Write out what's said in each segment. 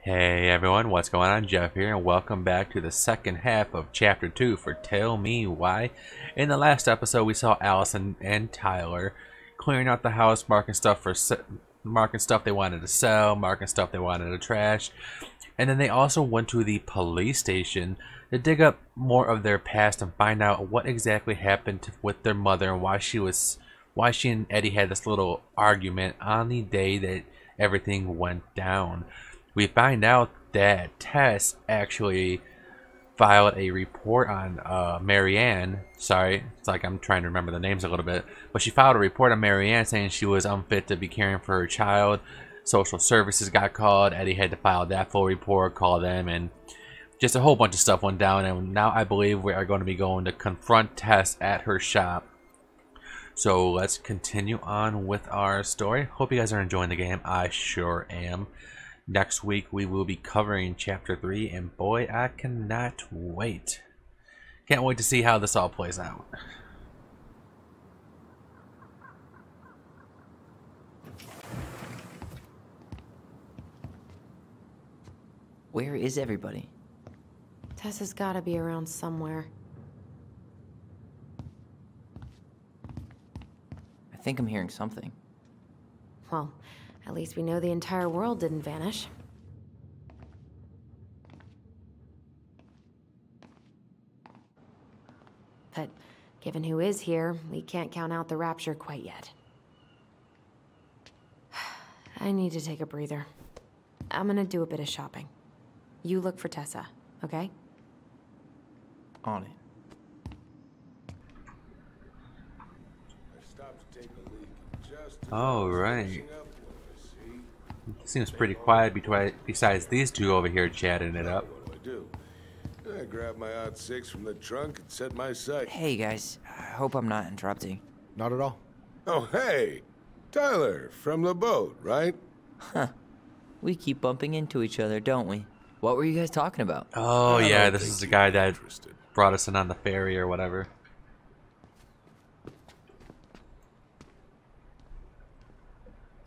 Hey everyone, what's going on? Jeff here, and welcome back to the second half of Chapter 2 for Tell Me Why. In the last episode, we saw Alyson and Tyler clearing out the house, marking stuff they wanted to sell, marking stuff they wanted to trash, and then they also went to the police station to dig up more of their past and find out what exactly happened with their mother and why she and Eddie had this little argument on the day that everything went down. We find out that Tess actually filed a report on Marianne. Sorry, it's like I'm trying to remember the names a little bit. But she filed a report on Marianne saying she was unfit to be caring for her child. Social services got called. Eddie had to file that full report, call them, and just a whole bunch of stuff went down. And now I believe we are going to be going to confront Tess at her shop. So let's continue on with our story. Hope you guys are enjoying the game. I sure am. Next week we will be covering Chapter 3, and boy, I cannot wait. Can't wait to see how this all plays out. Where is everybody? Tessa's gotta be around somewhere. I think I'm hearing something. Well, at least we know the entire world didn't vanish. But given who is here, we can't count out the rapture quite yet. I need to take a breather. I'm gonna do a bit of shopping. You look for Tessa, okay? On it. All right. Seems pretty quiet besides these two over here chatting it up. What do? I grabbed my odd six from the trunk and set my sight. Hey guys, I hope I'm not interrupting. Not at all. Oh, hey! Tyler, from the boat, right? Huh. We keep bumping into each other, don't we? What were you guys talking about? Oh I yeah, don't this think is the you'd guy be that interested. brought us in on the ferry or whatever.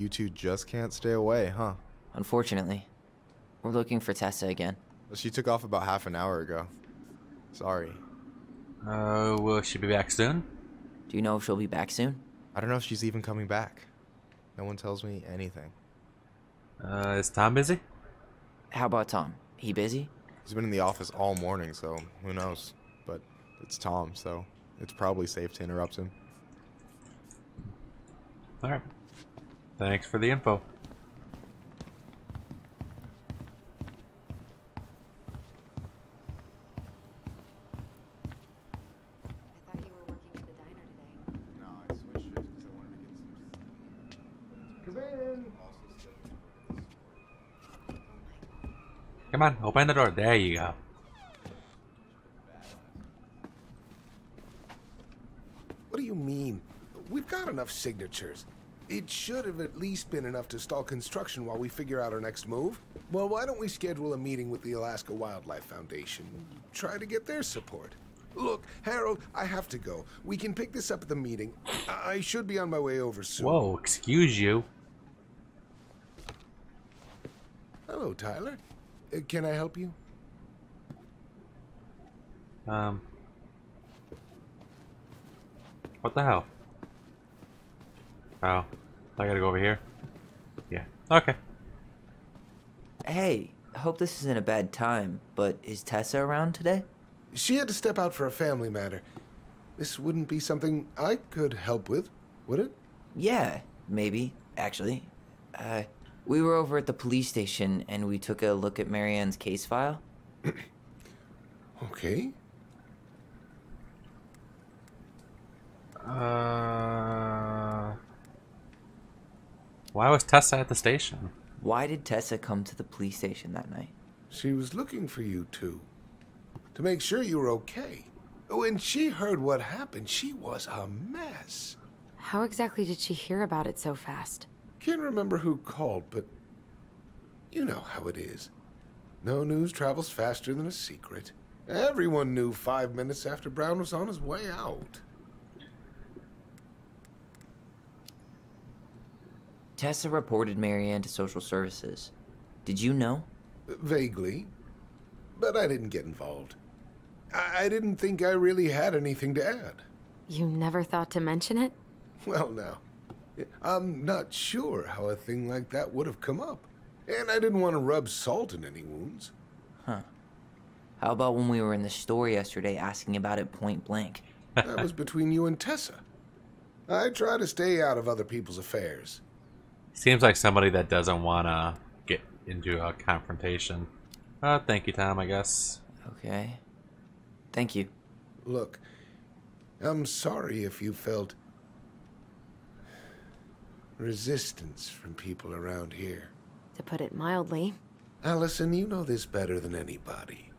You two just can't stay away, huh? Unfortunately, we're looking for Tessa again. She took off about half an hour ago. Sorry. Will she be back soon? Do you know if she'll be back soon? I don't know if she's even coming back. No one tells me anything. Is Tom busy? How about Tom? He busy? He's been in the office all morning, so who knows? But it's Tom, so it's probably safe to interrupt him. Alright. Thanks for the info. I thought you were working at the diner today. No, I switched shifts because I wanted to get some... Come on, open the door. There you go. What do you mean? We've got enough signatures. It should have at least been enough to stall construction while we figure out our next move. Well, why don't we schedule a meeting with the Alaska Wildlife Foundation? Try to get their support. Look, Harold, I have to go. We can pick this up at the meeting. I should be on my way over soon. Whoa, excuse you. Hello, Tyler. Can I help you? What the hell? Oh, I gotta go over here. Yeah. Okay. Hey, hope this isn't a bad time, but is Tessa around today? She had to step out for a family matter. This wouldn't be something I could help with, would it? Yeah, maybe, actually. We were over at the police station and we took a look at Marianne's case file. Okay. Why was Tessa at the station? Why did Tessa come to the police station that night? She was looking for you two. To make sure you were okay. When she heard what happened, she was a mess. How exactly did she hear about it so fast? Can't remember who called, but you know how it is. No news travels faster than a secret. Everyone knew 5 minutes after Brown was on his way out. Tessa reported Marianne to social services. Did you know? Vaguely. But I didn't get involved. I didn't think I really had anything to add. You never thought to mention it? Well, now, I'm not sure how a thing like that would have come up. And I didn't want to rub salt in any wounds. Huh. How about when we were in the store yesterday asking about it point blank? That was between you and Tessa. I try to stay out of other people's affairs. Seems like somebody that doesn't want to get into a confrontation. Thank you, Tom, I guess. Okay. Thank you. Look, I'm sorry if you felt resistance from people around here. To put it mildly. Alyson, you know this better than anybody.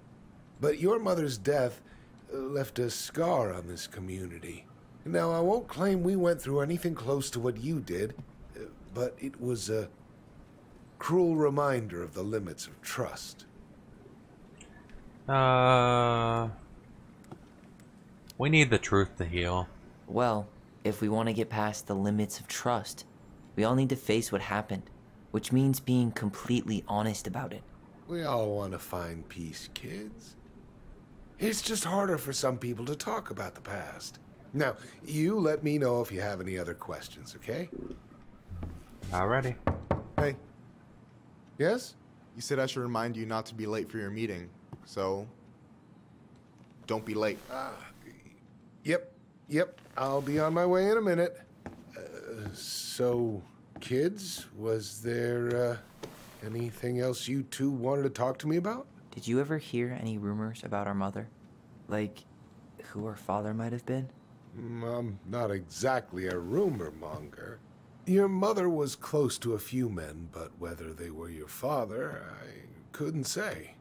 But your mother's death left a scar on this community. Now, I won't claim we went through anything close to what you did, but it was a cruel reminder of the limits of trust. We need the truth to heal. Well, if we want to get past the limits of trust, we all need to face what happened, which means being completely honest about it. We all want to find peace, kids. It's just harder for some people to talk about the past. Now, you let me know if you have any other questions, okay? Alrighty. Hey, Yes? you said I should remind you not to be late for your meeting, so don't be late. Yep. I'll be on my way in a minute. So, kids, was there anything else you two wanted to talk to me about? Did you ever hear any rumors about our mother? Like, who her father might have been? I'm not exactly a rumor monger. Your mother was close to a few men, but whether they were your father, I couldn't say.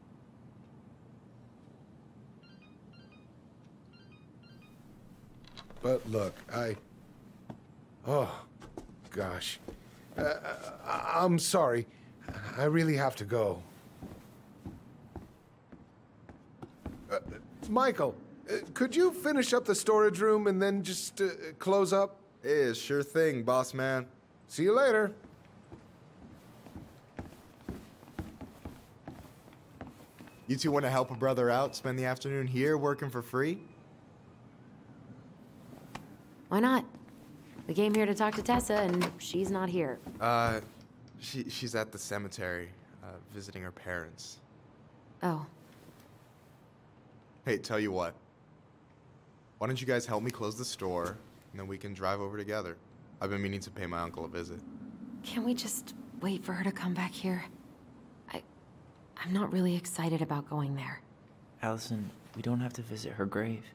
But look, oh, gosh. I'm sorry. I really have to go. Michael, could you finish up the storage room and then just close up? Yeah, sure thing, boss man. See you later. You two want to help a brother out, spend the afternoon here working for free? Why not? We came here to talk to Tessa, and she's not here. She's at the cemetery, visiting her parents. Oh, Hey, tell you what. Why don't you guys help me close the store, and then we can drive over together? I've been meaning to pay my uncle a visit. can't we just wait for her to come back here? I'm not really excited about going there. Alyson, we don't have to visit her grave.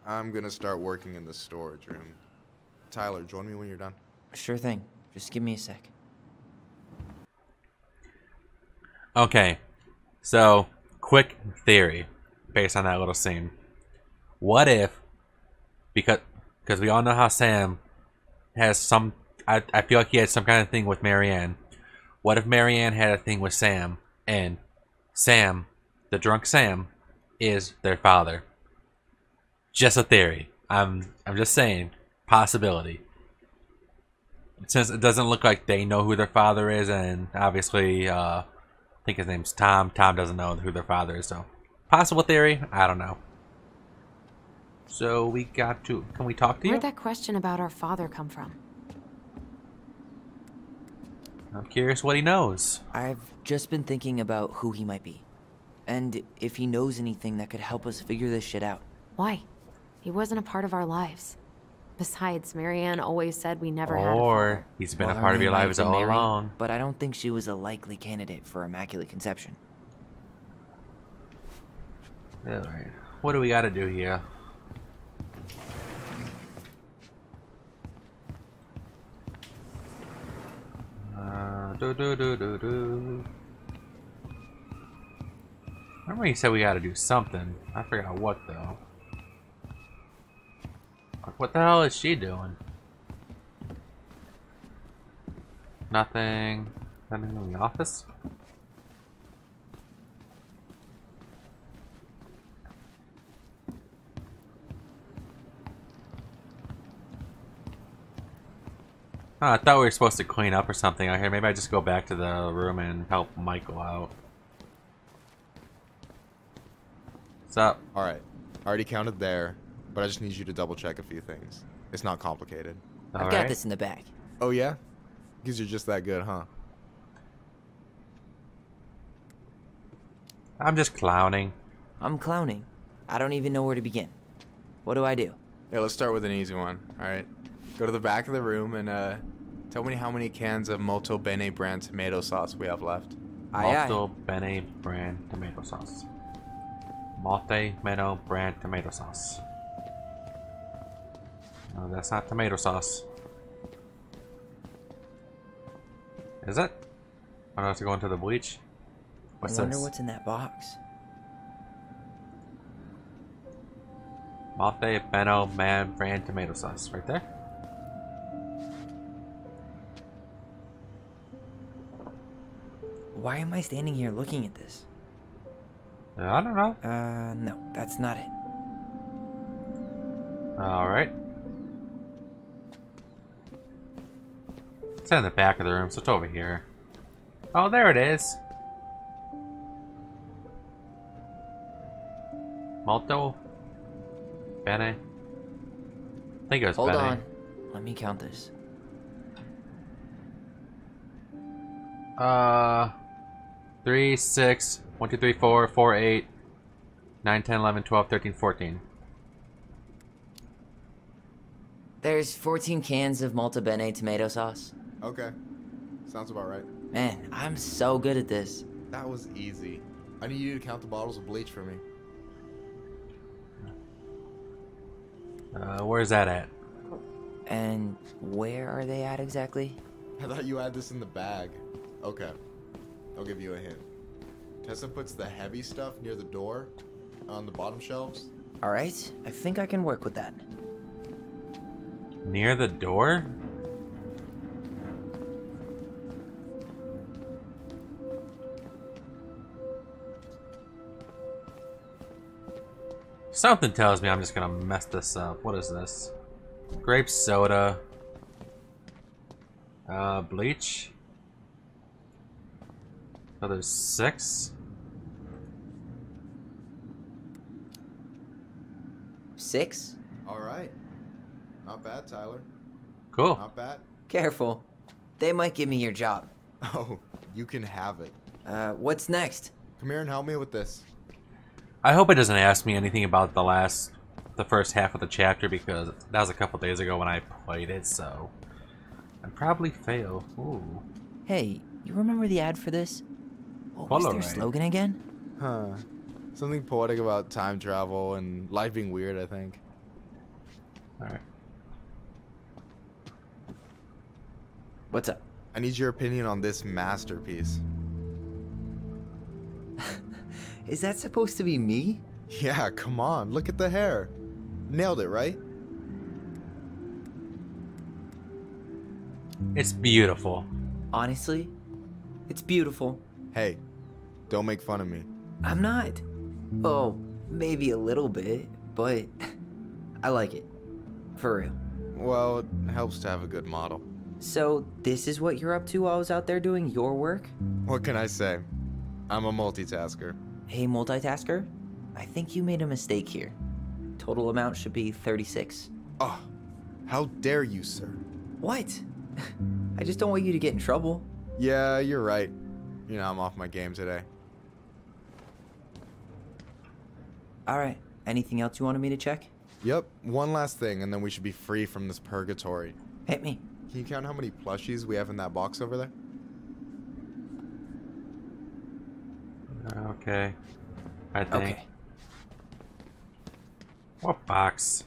I'm gonna start working in the storage room. Tyler, join me when you're done. Sure thing. Just give me a sec. Okay, so quick theory based on that little scene. What if, because we all know how Sam has some, I feel like he had some kind of thing with Marianne. What if Marianne had a thing with Sam, and Sam, the drunk Sam, is their father? Just a theory. I'm just saying, possibility. Since it doesn't look like they know who their father is, and obviously, I think his name's Tom. Tom doesn't know who their father is, so possible theory. I don't know. So we got to. Can we talk to you? Where'd that question about our father come from? I'm curious what he knows. I've just been thinking about who he might be. And if he knows anything that could help us figure this shit out. Why? He wasn't a part of our lives. Besides, Marianne always said we never had a Or father. he's been Well, a her part of your name might lives have been all Mary, along. But I don't think she was a likely candidate for Immaculate Conception. Alright. What do we got to do here? Remember he said we got to do something. I forgot what though. Like, what the hell is she doing? Nothing. Nothing in the office? Oh, I thought we were supposed to clean up or something out here. Maybe I just go back to the room and help Michael out. What's up? Alright. I already counted there, but I just need you to double check a few things. It's not complicated. I've got this in the bag. Oh yeah? Because you're just that good, huh? I'm just clowning. I'm clowning. I don't even know where to begin. What do I do? Yeah, let's start with an easy one, alright? Go to the back of the room and tell me how many cans of Molto Bene brand tomato sauce we have left. Molto Bene brand tomato sauce. Molto Bene brand tomato sauce. No, that's not tomato sauce. Is it? I have to go into the bleach. What's I wonder this? what's in that box. Molto Bene brand tomato sauce. Right there. Why am I standing here looking at this? I don't know. No, that's not it. Alright. It's in the back of the room, so it's over here. Oh, there it is. Molto Bene. I think it was Hold Bene. on. Let me count this. 3, 6, 1, 2, 3, 4, 4, 8, 9, 10, 11, 12, 13, 14. There's 14 cans of Molto Bene tomato sauce. Okay. Sounds about right. Man, I'm so good at this. That was easy. I need you to count the bottles of bleach for me. Where's that at? And where are they at exactly? I thought you had this in the bag. Okay. I'll give you a hint. Tessa puts the heavy stuff near the door on the bottom shelves. Alright, I think I can work with that. Near the door? Something tells me I'm just gonna mess this up. What is this? Grape soda. Bleach. So there's 6. 6? Alright. Not bad, Tyler. Cool. Not bad. Careful. They might give me your job. Oh, you can have it. What's next? Come here and help me with this. I hope it doesn't ask me anything about the first half of the chapter, because that was a couple days ago when I played it, so I'd probably fail. Ooh. Hey, you remember the ad for this? What was their Polaroid. slogan again? Huh. Something poetic about time travel and life being weird, I think. Alright. What's up? I need your opinion on this masterpiece. Is that supposed to be me? Yeah, come on. Look at the hair. Nailed it, right? It's beautiful. Honestly, it's beautiful. Hey, don't make fun of me. I'm not. Oh, maybe a little bit, but I like it. For real. Well, it helps to have a good model. So, this is what you're up to while I was out there doing your work? What can I say? I'm a multitasker. Hey, multitasker, I think you made a mistake here. Total amount should be 36. Oh, how dare you, sir? What? I just don't want you to get in trouble. Yeah, you're right. You know, I'm off my game today. Alright, anything else you wanted me to check? Yep, one last thing, and then we should be free from this purgatory. Hit me. Can you count how many plushies we have in that box over there? Okay. I think. Okay. What box?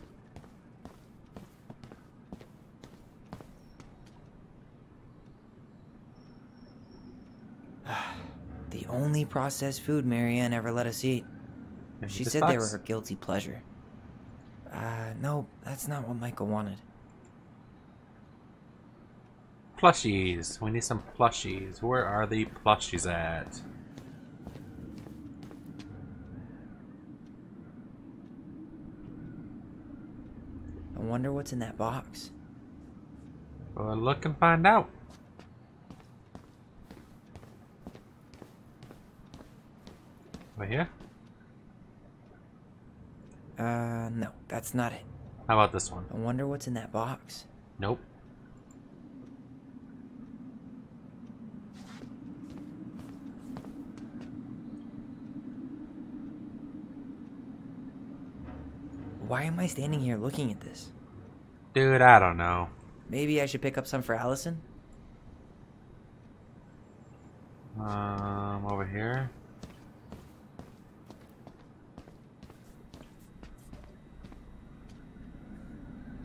The only processed food Marianne ever let us eat. She said they were her guilty pleasure. No, that's not what Michael wanted. Plushies. We need some plushies. Where are the plushies at? I wonder what's in that box. Well, look and find out. Right here? No, that's not it. How about this one? I wonder what's in that box. Nope. Why am I standing here looking at this? Dude, I don't know. Maybe I should pick up some for Alyson? Over here.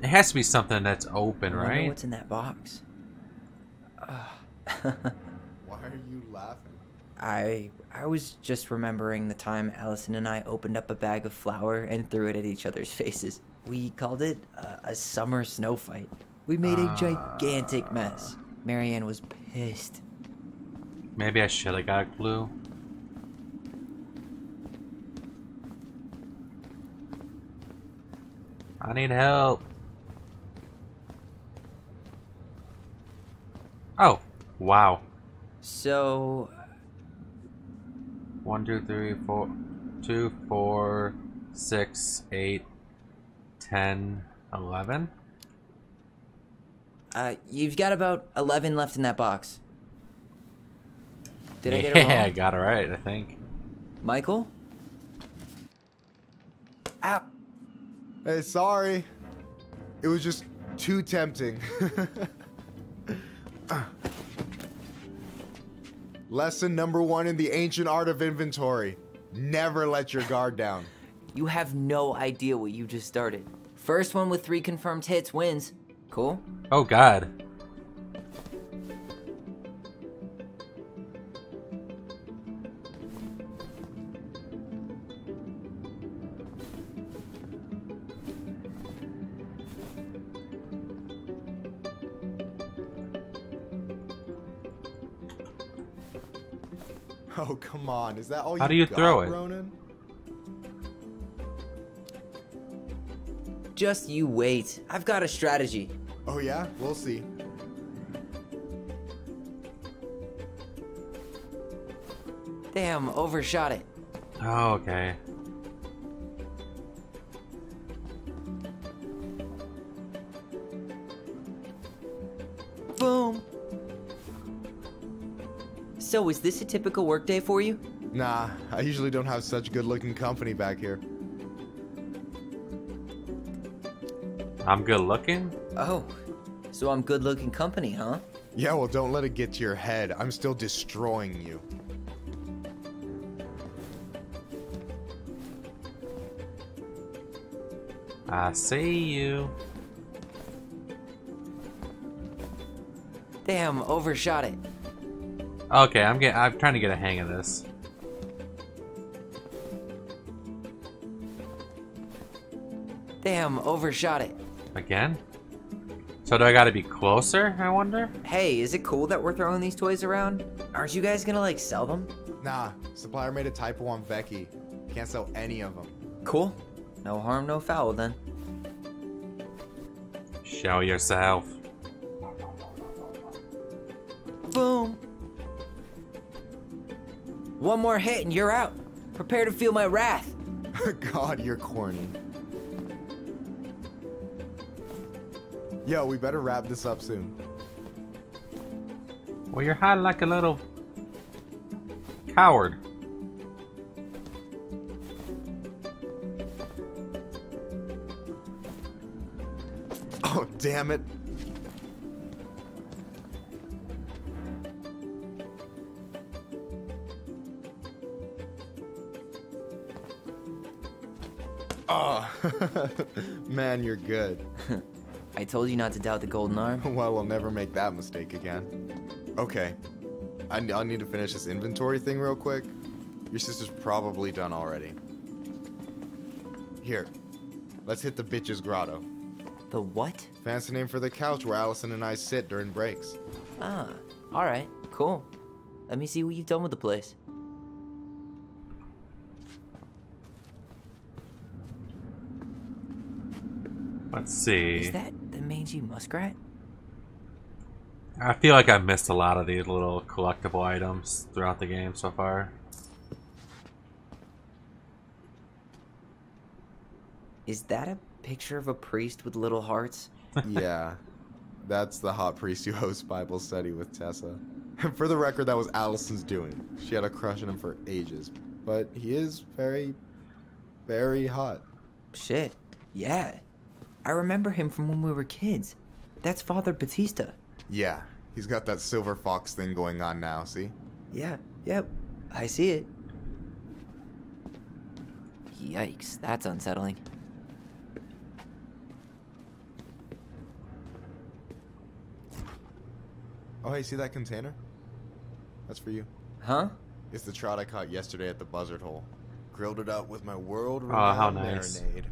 It has to be something that's open, I wonder right? what's in that box. Why are you laughing? I was just remembering the time Alyson and I opened up a bag of flour and threw it at each other's faces. We called it a summer snow fight. We made a gigantic mess. Marianne was pissed. Maybe I should have got glue. I need help. Oh, wow. So, 1, 2, 3, 4, 2, 4, 6, 8, 10, 11. you've got about 11 left in that box. Did I get it wrong? Yeah, I got it right, I think. Michael? Ow. Hey, sorry. It was just too tempting. Lesson number 1 in the ancient art of inventory. Never let your guard down. You have no idea what you just started. First one with 3 confirmed hits wins. Cool? Oh, God. Oh, come on. Is that all How you do you got, throw it? Ronan? Just you wait. I've got a strategy. Oh, yeah? We'll see. Damn, overshot it. Oh, okay. Boom. So, is this a typical workday for you? Nah, I usually don't have such good-looking company back here. I'm good looking? Oh, so I'm good looking company, huh? Yeah, well, don't let it get to your head. I'm still destroying you. I see you. Damn, overshot it. Okay, I'm trying to get a hang of this. Damn, overshot it. Again? So do I gotta be closer, I wonder? Hey, is it cool that we're throwing these toys around? Aren't you guys gonna, like, sell them? Nah, supplier made a typo on Becky. Can't sell any of them. Cool. No harm, no foul, then. Show yourself. Boom. One more hit and you're out. Prepare to feel my wrath. God, you're corny. Yo, we better wrap this up soon. Well, you're hiding like a little coward. Oh, damn it. Oh, man, you're good. I told you not to doubt the golden arm. Well, we'll never make that mistake again. Okay. I'll need to finish this inventory thing real quick. Your sister's probably done already. Here. Let's hit the bitch's grotto. The what? Fancy name for the couch where Alyson and I sit during breaks. Ah, alright, cool. Let me see what you've done with the place. Let's see. Is that the mangy muskrat? I feel like I've missed a lot of these little collectible items throughout the game so far. Is that a picture of a priest with little hearts? Yeah, that's the hot priest who hosts Bible study with Tessa. For the record, that was Alyson's doing. She had a crush on him for ages. But he is very, very hot. Shit, yeah. I remember him from when we were kids. That's Father Batista. Yeah, he's got that silver fox thing going on now, see? Yeah, yep, I see it. Yikes, that's unsettling. Oh, hey, see that container? That's for you. Huh? It's the trout I caught yesterday at the buzzard hole. Grilled it up with my how world-renowned nice. marinade.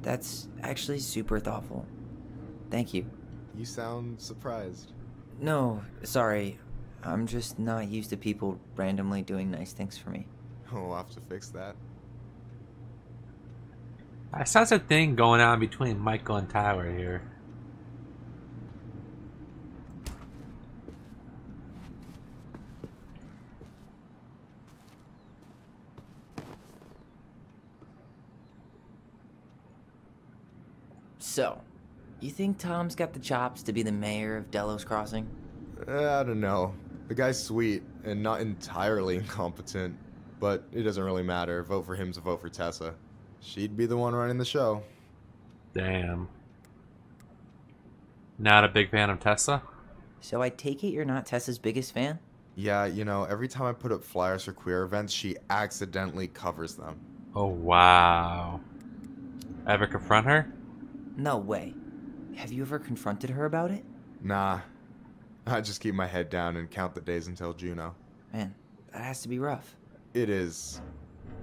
That's actually super thoughtful. Thank you. You sound surprised. No, sorry. I'm just not used to people randomly doing nice things for me. We'll have to fix that. I sense a thing going on between Michael and Tyler here. So, you think Tom's got the chops to be the mayor of Delos Crossing? I don't know. The guy's sweet and not entirely incompetent, but it doesn't really matter. Vote for him to vote for Tessa. She'd be the one running the show. Damn. Not a big fan of Tessa? So I take it you're not Tessa's biggest fan? Yeah, you know, every time I put up flyers for queer events, she accidentally covers them. Oh, wow. Ever confront her? No way. Have you ever confronted her about it? Nah. I just keep my head down and count the days until Juno. Man, that has to be rough. It is.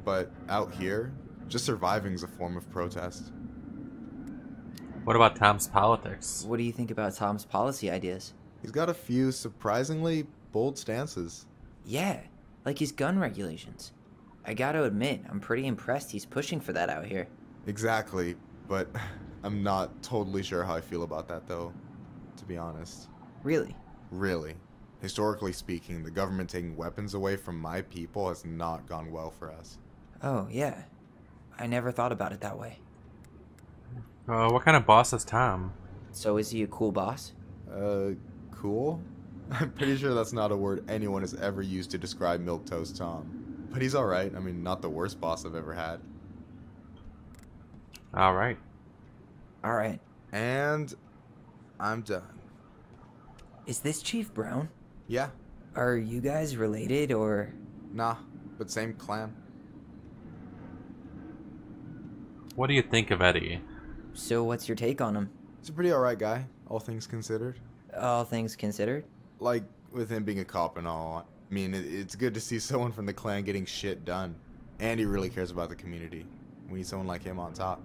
But out here, just surviving's a form of protest. What about Tom's politics? What do you think about Tom's policy ideas? He's got a few surprisingly bold stances. Yeah, like his gun regulations. I gotta admit, I'm pretty impressed he's pushing for that out here. Exactly, but I'm not totally sure how I feel about that, though, to be honest. Really? Really. Historically speaking, the government taking weapons away from my people has not gone well for us. Oh, yeah. I never thought about it that way. What kind of boss is Tom? So is he a cool boss? Cool? I'm pretty sure that's not a word anyone has ever used to describe Milquetoast Tom. But he's alright. I mean, not the worst boss I've ever had. Alright. Alright. And I'm done. Is this Chief Brown? Yeah, Are you guys related, or...? nah, but same clan. What do you think of Eddie? So what's your take on him? He's a pretty alright guy, all things considered. All things considered? Like, with him being a cop and all, I mean, it's good to see someone from the clan getting shit done. And he really cares about the community. We need someone like him on top.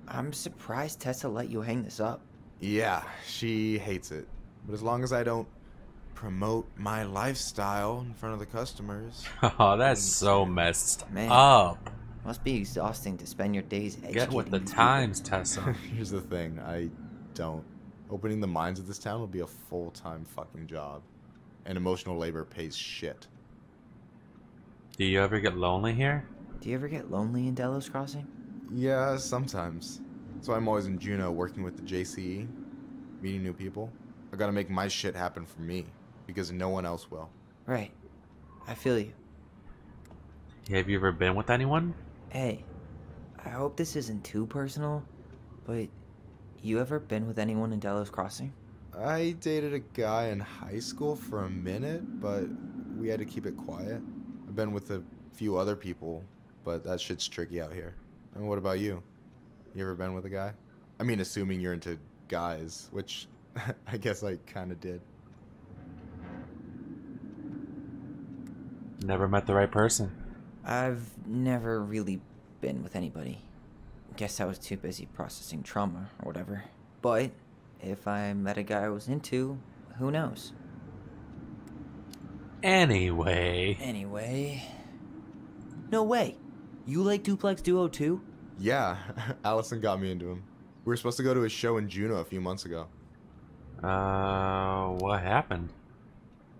I'm surprised Tessa let you hang this up. Yeah, she hates it. But as long as I don't promote my lifestyle in front of the customers. Oh, that's so messed Man. up. Must be exhausting to spend your days educating Get with the these times, Tessa. Here's the thing, I don't. Opening the mines of this town will be a full-time fucking job. And emotional labor pays shit. Do you ever get lonely here? people. Do you ever get lonely in Delos Crossing? Yeah, sometimes. So I'm always in Juneau working with the JCE, meeting new people. I gotta make my shit happen for me, because no one else will. Right. I feel you. Have you ever been with anyone? Hey, I hope this isn't too personal, but you ever been with anyone in Delos Crossing? I dated a guy in high school for a minute, but we had to keep it quiet. I've been with a few other people, but that shit's tricky out here. And what about you? You ever been with a guy? I mean, assuming you're into guys, which I guess I kind of did. Never met the right person. I've never really been with anybody. Guess I was too busy processing trauma or whatever. But if I met a guy I was into, who knows? Anyway. Anyway... No way! You like Duplex Duo too? Yeah, Alyson got me into him. We were supposed to go to a show in Juneau a few months ago. What happened?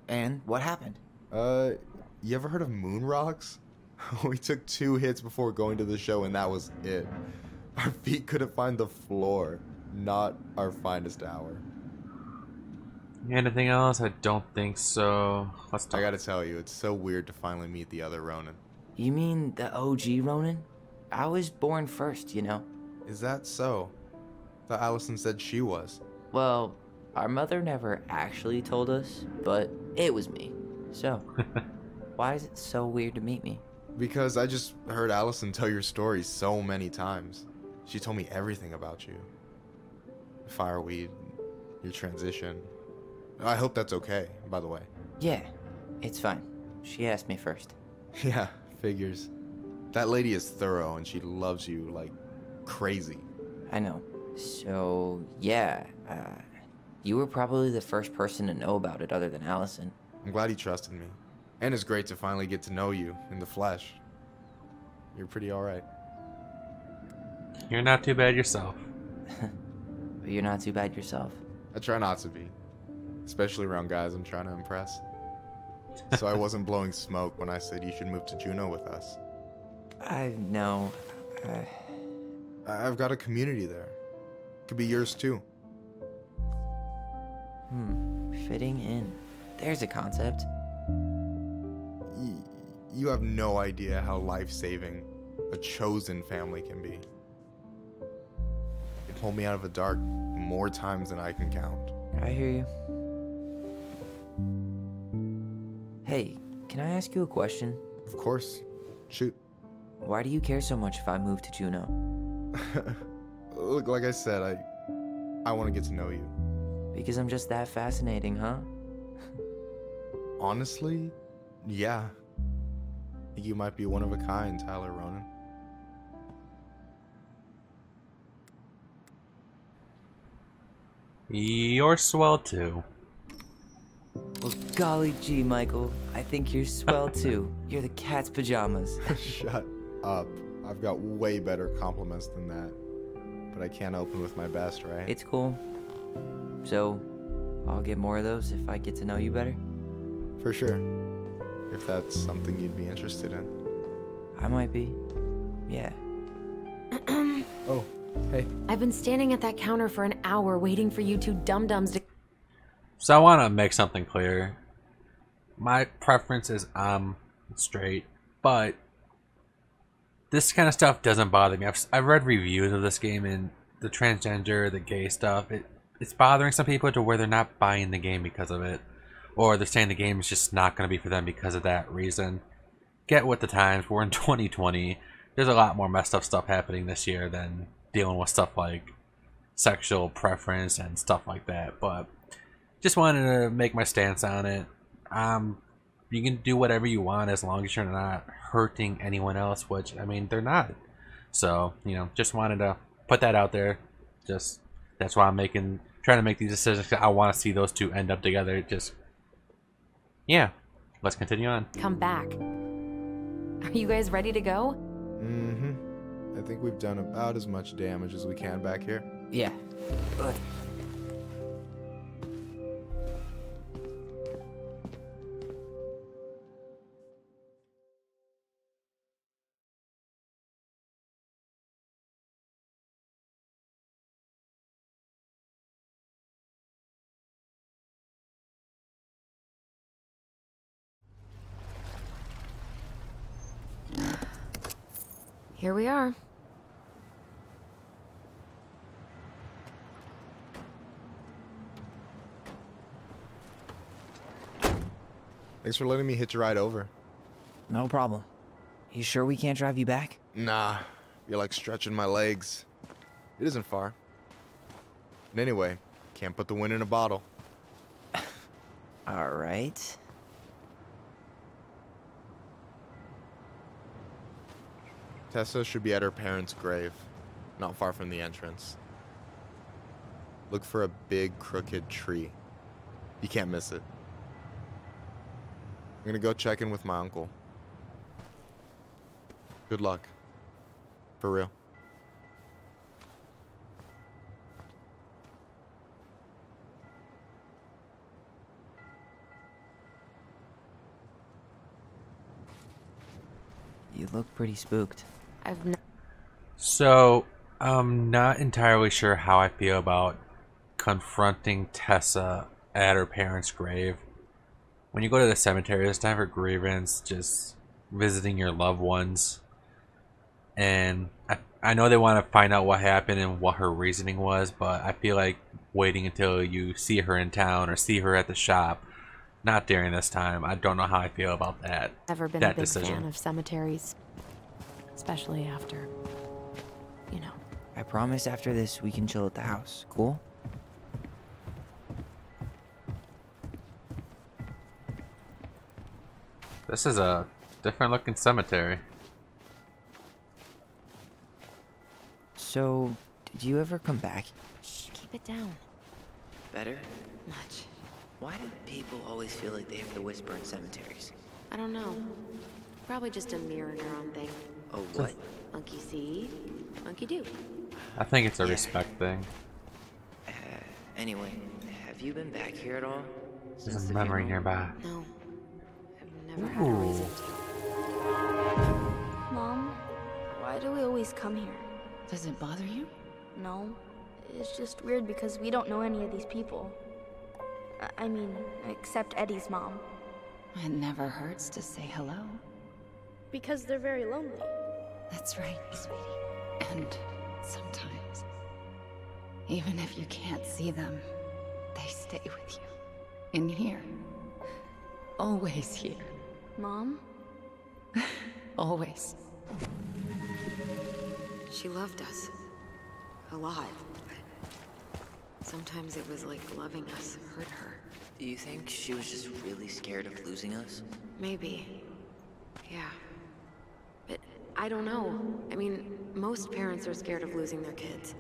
And what happened? You ever heard of moon rocks? We took 2 hits before going to the show and that was it. Our feet couldn't find the floor. Not our finest hour. Anything else? I don't think so. Let's talk. I gotta tell you, it's so weird to finally meet the other Ronan. You mean the OG Ronan? I was born first, you know. Is that so? Thought Alyson said she was. Well, our mother never actually told us, but it was me. So, why is it so weird to meet me? Because I just heard Alyson tell your story so many times. She told me everything about you. Fireweed, your transition. I hope that's okay, by the way. Yeah, it's fine. She asked me first. Yeah, figures. That lady is thorough and she loves you like crazy. I know. So, yeah, you were probably the first person to know about it other than Alyson. I'm glad he trusted me. And it's great to finally get to know you in the flesh. You're pretty alright. You're not too bad yourself. But you're not too bad yourself. I try not to be. Especially around guys I'm trying to impress. So I wasn't blowing smoke when I said you should move to Juneau with us. I know. I've got a community there. Could be yours too. Fitting in. There's a concept. You have no idea how life-saving a chosen family can be. It pulled me out of the dark more times than I can count. I hear you. Hey, can I ask you a question? Of course. Shoot. Why do you care so much if I move to Juneau? Look, like I said, I want to get to know you. Because I'm just that fascinating, huh? Honestly, yeah. I think you might be one of a kind, Tyler Ronan. You're swell too. Well, golly gee, Michael. I think you're swell too. You're the cat's pajamas. Shut up. I've got way better compliments than that. But I can't open with my best, right? It's cool. So, I'll get more of those if I get to know you better. For sure. If that's something you'd be interested in. I might be. Yeah. Oh, hey. I've been standing at that counter for an hour waiting for you two dum-dums to... So I want to make something clear. My preference is I'm straight, but this kind of stuff doesn't bother me. I've read reviews of this game and the transgender, the gay stuff. It's bothering some people to where they're not buying the game because of it. Or they're saying the game is just not going to be for them because of that reason. Get with the times. We're in 2020. There's a lot more messed up stuff happening this year than dealing with stuff like sexual preference and stuff like that. But just wanted to make my stance on it. You can do whatever you want as long as you're not hurting anyone else, which, I mean, they're not. So, you know, just wanted to put that out there. Just, that's why I'm trying to make these decisions. I want to see those two end up together. Just, yeah, let's continue on. come back. Are you guys ready to go? Mm-hmm. I think we've done about as much damage as we can back here. Yeah. Here we are. Thanks for letting me hitch a ride over. No problem. You sure we can't drive you back? Nah, you're like stretching my legs. It isn't far. But anyway, can't put the wind in a bottle. All right. Tessa should be at her parents' grave, not far from the entrance. Look for a big crooked tree. You can't miss it. I'm gonna go check in with my uncle. Good luck. For real. You look pretty spooked. So, I'm not entirely sure how I feel about confronting Tessa at her parents' grave. When you go to the cemetery, it's time for grievance, just visiting your loved ones. And I know they want to find out what happened and what her reasoning was, but I feel like waiting until you see her in town or see her at the shop, not during this time. I don't know how I feel about that. Never been a big fan of cemeteries, especially after, you know. I promise after this we can chill at the house. Cool? This is a different looking cemetery. So, did you ever come back? Shh, keep it down. Better? Much. Why do people always feel like they have to whisper in cemeteries? I don't know. Probably just a mirror neuron thing. Oh, what? Monkey see, monkey do. I think it's a Yeah. respect thing. Anyway, have you been back here at all? There's a memory nearby. No, I've never had a reason to. Mom, why do we always come here? Does it bother you? No, it's just weird because we don't know any of these people. I mean, except Eddie's mom. It never hurts to say hello. Because they're very lonely. That's right, sweetie. And sometimes, even if you can't see them, they stay with you. In here. Always here. Mom? Always. She loved us. A lot. Sometimes it was like loving us hurt her. Do you think she was just really scared of losing us? Maybe. Yeah. But I don't know. I mean, most parents are scared of losing their kids.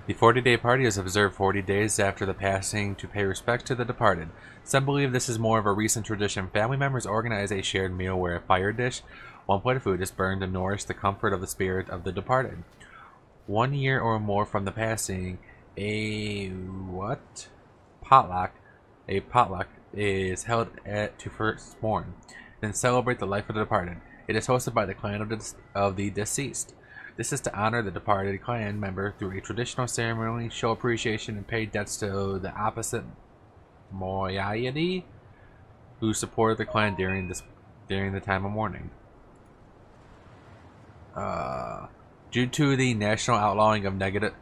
The 40-day party is observed 40 days after the passing to pay respect to the departed. Some believe this is more of a recent tradition. Family members organize a shared meal where a fire dish, one plate of food, is burned to nourish the comfort of the spirit of the departed. 1 year or more from the passing, a potluck is held to first mourn, then celebrate the life of the departed. It is hosted by the clan of the deceased. This is to honor the departed clan member through a traditional ceremony, show appreciation, and pay debts to the opposite moiety who supported the clan during the time of mourning. Due to the national outlawing of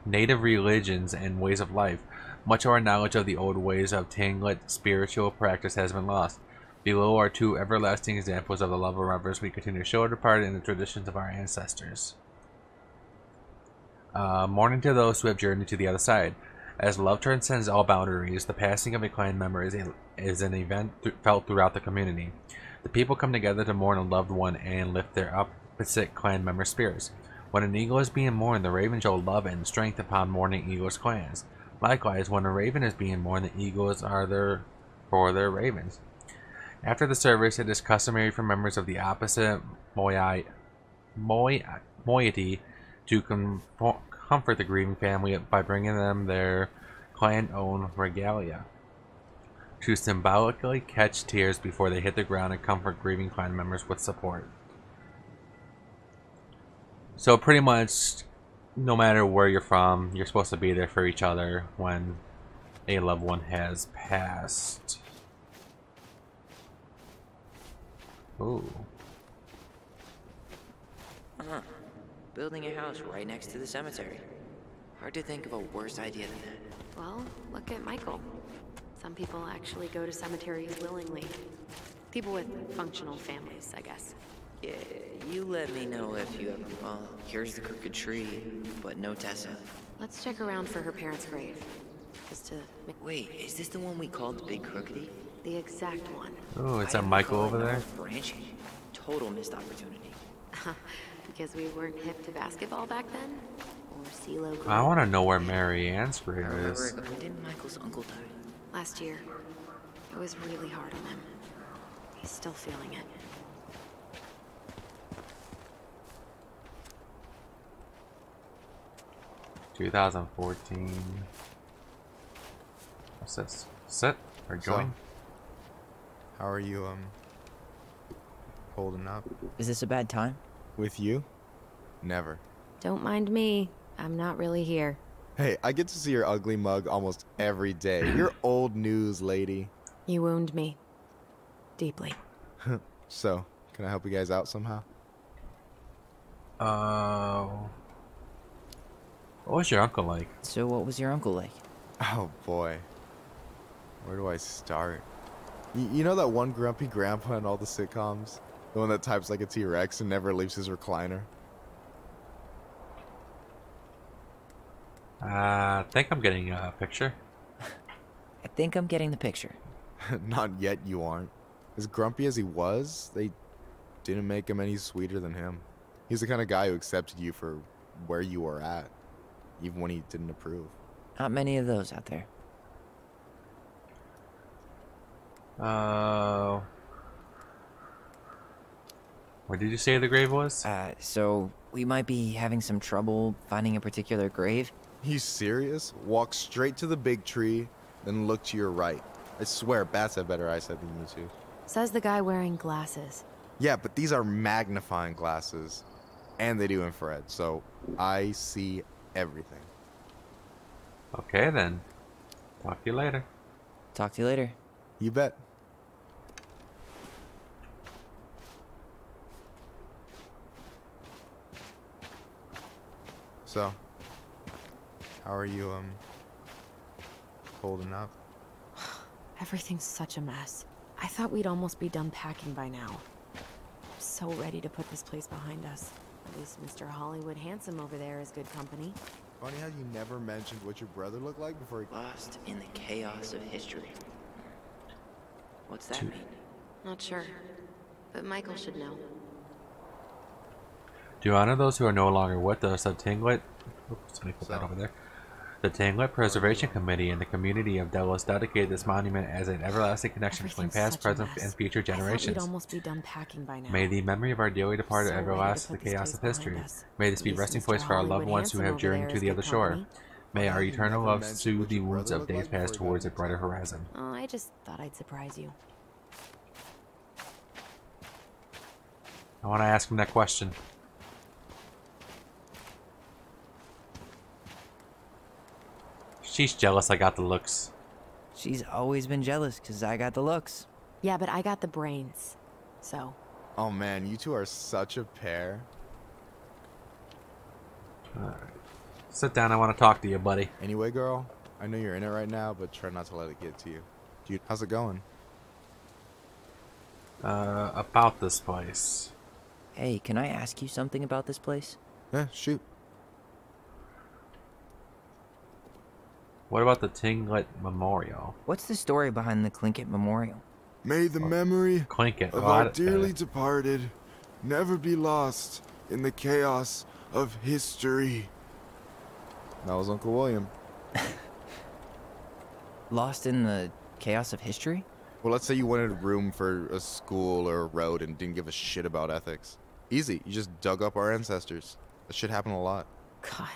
native religions and ways of life, much of our knowledge of the old ways of Tlingit spiritual practice has been lost. Below are two everlasting examples of the love and reverence we continue to show our departed in the traditions of our ancestors. Mourning to those who have journeyed to the other side. As love transcends all boundaries, the passing of a clan member is an event felt throughout the community. The people come together to mourn a loved one and lift their opposite clan member spirits. When an eagle is being mourned, the raven show love and strength upon mourning eagles' clans. Likewise, when a raven is being mourned, the eagles are there for their ravens. After the service, it is customary for members of the opposite moiety to comfort the grieving family by bringing them their clan-owned regalia, to symbolically catch tears before they hit the ground and comfort grieving clan members with support. So pretty much, no matter where you're from, you're supposed to be there for each other when a loved one has passed. Ooh. Building a house right next to the cemetery. Hard to think of a worse idea than that. Well, look at Michael. Some people actually go to cemeteries willingly. People with functional families, I guess. Yeah, you let me know if you ever... Well, here's the crooked tree, but no Tessa. Let's check around for her parents' grave. Just to... Wait, is this the one we called the Big Crookedy? The exact one. Oh, is that Michael over there? Branching. Total missed opportunity. Because we weren't hip to basketball back then? Or CeeLo Grove? I want to know where Mary Ann's grave is. When did Michael's uncle die? Last year. It was really hard on him. Still feeling it. 2014. What's this? Sit or join? How are you, holding up? Is this a bad time? With you? Never. Don't mind me. I'm not really here. Hey, I get to see your ugly mug almost every day. You're old news, lady. You wound me. Deeply. So, can I help you guys out somehow? What was your uncle like? So what was your uncle like? Oh boy. Where do I start? You know that one grumpy grandpa in all the sitcoms? The one that types like a T-Rex and never leaves his recliner? I think I'm getting a picture. I think I'm getting the picture. Not yet, you aren't. As grumpy as he was, they didn't make him any sweeter than him. He's the kind of guy who accepted you for where you were at, even when he didn't approve. Not many of those out there. Where did you say the grave was? So we might be having some trouble finding a particular grave. You serious? Walk straight to the big tree, then look to your right. I swear, bats have better eyesight than you two. Says the guy wearing glasses. Yeah, but these are magnifying glasses. And they do infrared, so I see everything. Okay then. Talk to you later. Talk to you later. You bet. So, how are you, holding up? Everything's such a mess. I thought we'd almost be done packing by now. I'm so ready to put this place behind us. At least Mr. Hollywood Handsome over there is good company. Funny how you never mentioned what your brother looked like before he... Lost in the chaos of history. What's that mean? Not sure, but Michael should know. To honor those who are no longer with us, the Tlingit, oops, let me put that over there. The Tlingit Preservation Committee and the community of Delos dedicated this monument as an everlasting connection between past, present, and future generations. We'd almost be done packing by now. May the memory of our dearly departed ever last in the chaos of history. May this be a resting place for our loved ones who have journeyed to the other shore. May our eternal love soothe the wounds of days past towards a brighter horizon. Oh, I just thought I'd surprise you. I want to ask him that question. She's jealous I got the looks. She's always been jealous because I got the looks. Yeah, but I got the brains. So. Oh man, you two are such a pair. Alright. Sit down, I want to talk to you, buddy. Anyway, girl, I know you're in it right now, but try not to let it get to you. Dude, how's it going? About this place. Hey, can I ask you something about this place? Yeah, shoot. What about the Tlingit Memorial? What's the story behind the Tlingit Memorial? May the memory Tlingit. of our dearly departed never be lost in the chaos of history. That was Uncle William. Lost in the chaos of history? Well, let's say you wanted room for a school or a road and didn't give a shit about ethics. Easy. You just dug up our ancestors. That shit happened a lot. God.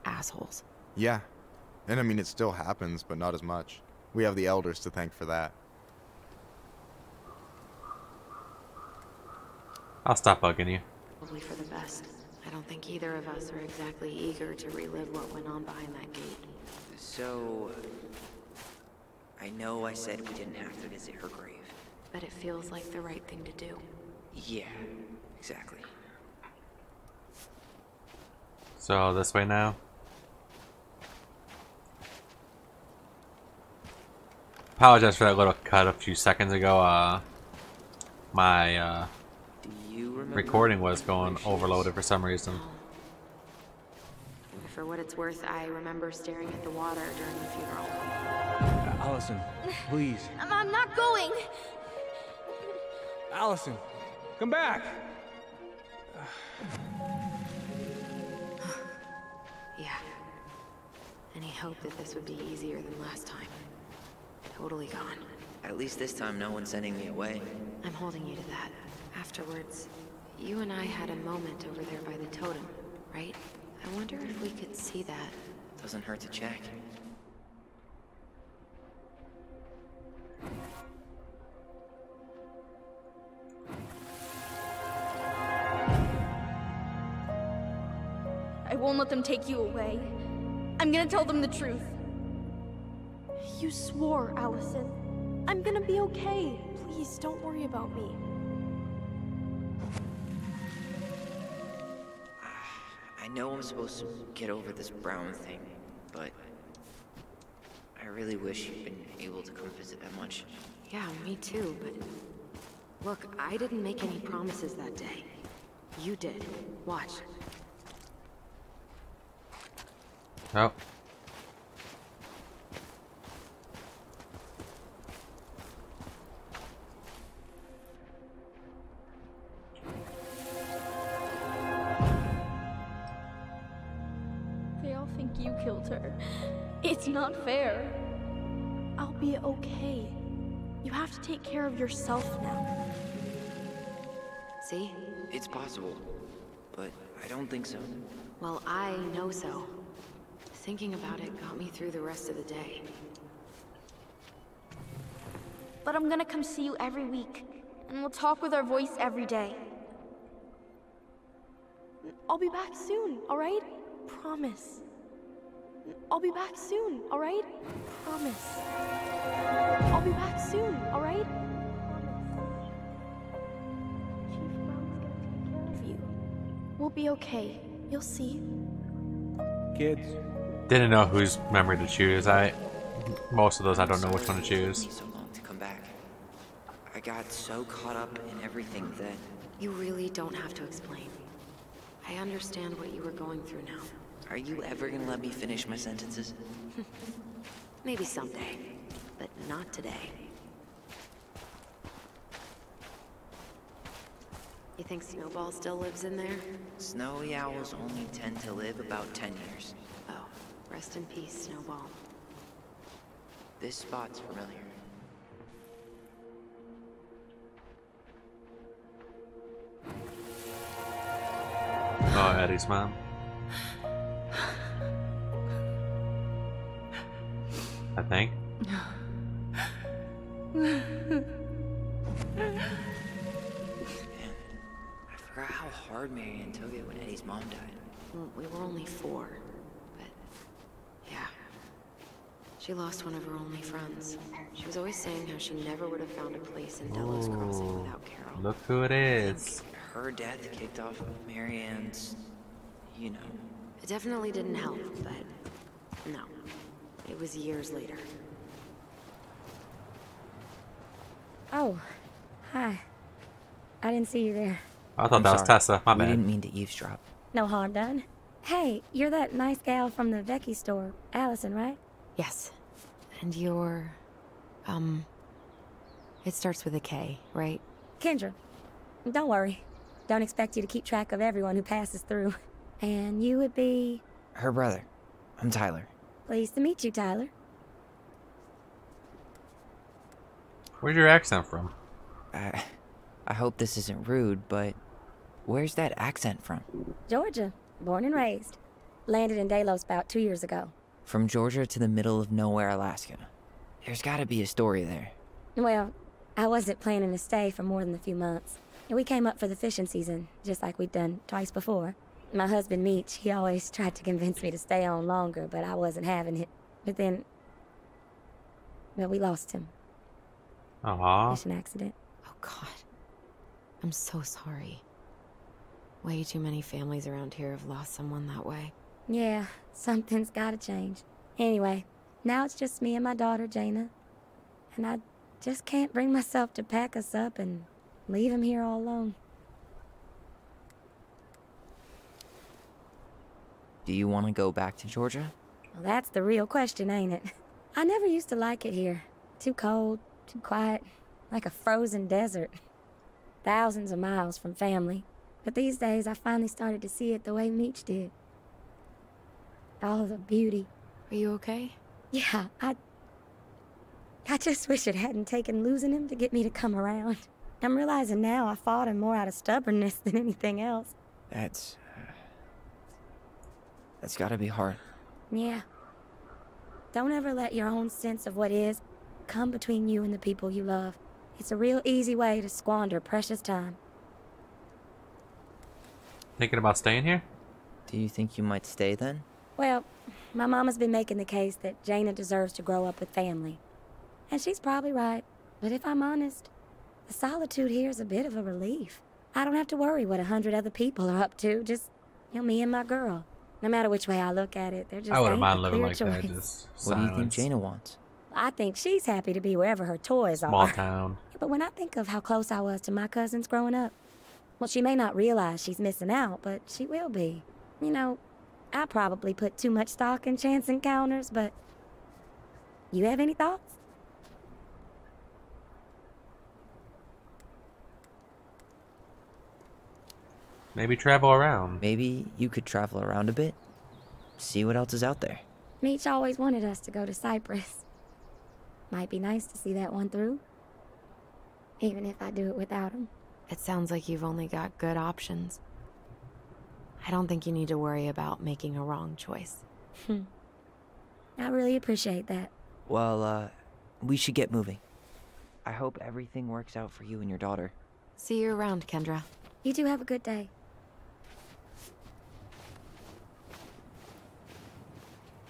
Assholes. Yeah. And I mean, it still happens, but not as much. We have the elders to thank for that. I'll stop bugging you. Probably for the best. I don't think either of us are exactly eager to relive what went on behind that gate. So... I know I said we didn't have to visit her grave. But it feels like the right thing to do. Yeah, exactly. So, this way now? Apologize for that little cut a few seconds ago. My Do you remember recording was going overloaded for some reason. For what it's worth, I remember staring at the water during the funeral. Alyson, please. I'm not going. Alyson, come back. Yeah. Any hope that this would be easier than last time? Totally gone. At least this time no one's sending me away. I'm holding you to that. Afterwards, you and I had a moment over there by the totem, right? I wonder if we could see that. Doesn't hurt to check. I won't let them take you away. I'm gonna tell them the truth. You swore, Alyson. I'm gonna be okay. Please, don't worry about me. I know I'm supposed to get over this Brown thing, but I really wish you'd been able to come visit that much. Yeah, me too, but... Look, I didn't make any promises that day. You did. Watch. Oh. They all think you killed her. It's not fair. I'll be okay. You have to take care of yourself now. See? It's possible, but I don't think so. Well, I know so. Thinking about it got me through the rest of the day. But I'm gonna come see you every week, and we'll talk with our voice every day. I'll be back soon, alright? Promise. I'll be back soon, alright? Promise. I'll be back soon, alright? Promise. Chief Brown's gonna take care of you. We'll be okay. You'll see. Kids. Didn't know whose memory to choose. Most of those I don't know which one to choose. It took me so long to come back. I got so caught up in everything that... You really don't have to explain. I understand what you were going through now. Are you ever gonna let me finish my sentences? Maybe someday, but not today. You think Snowball still lives in there? Snowy owls only tend to live about 10 years. Oh, rest in peace, Snowball. This spot's familiar. Oh, Eddie's mom. I think. Man, I forgot how hard Marianne took it when Eddie's mom died. Well, we were only 4, but yeah. She lost one of her only friends. She was always saying how she never would have found a place in Delos Crossing without Carol. Look who it is. Her death kicked off Marianne's, you know. It definitely didn't help, but no. It was years later. Oh, hi. I didn't see you there. I thought that was sorry. Tessa. My We bad. didn't mean to eavesdrop. No harm done. Hey, you're that nice gal from the Vecchi store, Alyson, right? Yes. And you're... It starts with a K, right? Kendra. Don't worry. Don't expect you to keep track of everyone who passes through. And you would be... Her brother. I'm Tyler. Pleased to meet you, Tyler. Where's your accent from? I hope this isn't rude, but where's that accent from? Georgia. Born and raised. Landed in Delos about 2 years ago. From Georgia to the middle of nowhere, Alaska. There's gotta be a story there. Well, I wasn't planning to stay for more than a few months. And we came up for the fishing season, just like we'd done twice before. My husband, Meech, he always tried to convince me to stay on longer, but I wasn't having it. But then... Well, we lost him. Aww. Fishing accident. Oh, God. I'm so sorry. Way too many families around here have lost someone that way. Yeah, something's gotta change. Anyway, now it's just me and my daughter, Jaina. And I just can't bring myself to pack us up and leave him here all alone. Do you want to go back to Georgia? Well, that's the real question, ain't it? I never used to like it here. Too cold, too quiet, like a frozen desert. Thousands of miles from family. But these days, I finally started to see it the way Meech did. All of the beauty. Are you okay? Yeah, I just wish it hadn't taken losing him to get me to come around. I'm realizing now I fought him more out of stubbornness than anything else. That's gotta be hard. Yeah. Don't ever let your own sense of what is come between you and the people you love. It's a real easy way to squander precious time. Thinking about staying here? Do you think you might stay then? Well, my mama's been making the case that Jaina deserves to grow up with family. And she's probably right. But if I'm honest, the solitude here is a bit of a relief. I don't have to worry what 100 other people are up to. Just, me and my girl. No matter which way I look at it, they're just I wouldn't ain't mind a living clear like choice. that. Just What do you think silence. Jaina wants? I think she's happy to be wherever her toys Small are. town. But when I think of how close I was to my cousins growing up, well, she may not realize she's missing out, but she will be. I probably put too much stock in chance encounters, but you have any thoughts? Maybe travel around. Maybe you could travel around a bit, see what else is out there. Meech always wanted us to go to Cyprus. Might be nice to see that one through, even if I do it without him. It sounds like you've only got good options. I don't think you need to worry about making a wrong choice. I really appreciate that. Well, we should get moving. I hope everything works out for you and your daughter. See you around, Kendra. You two have a good day.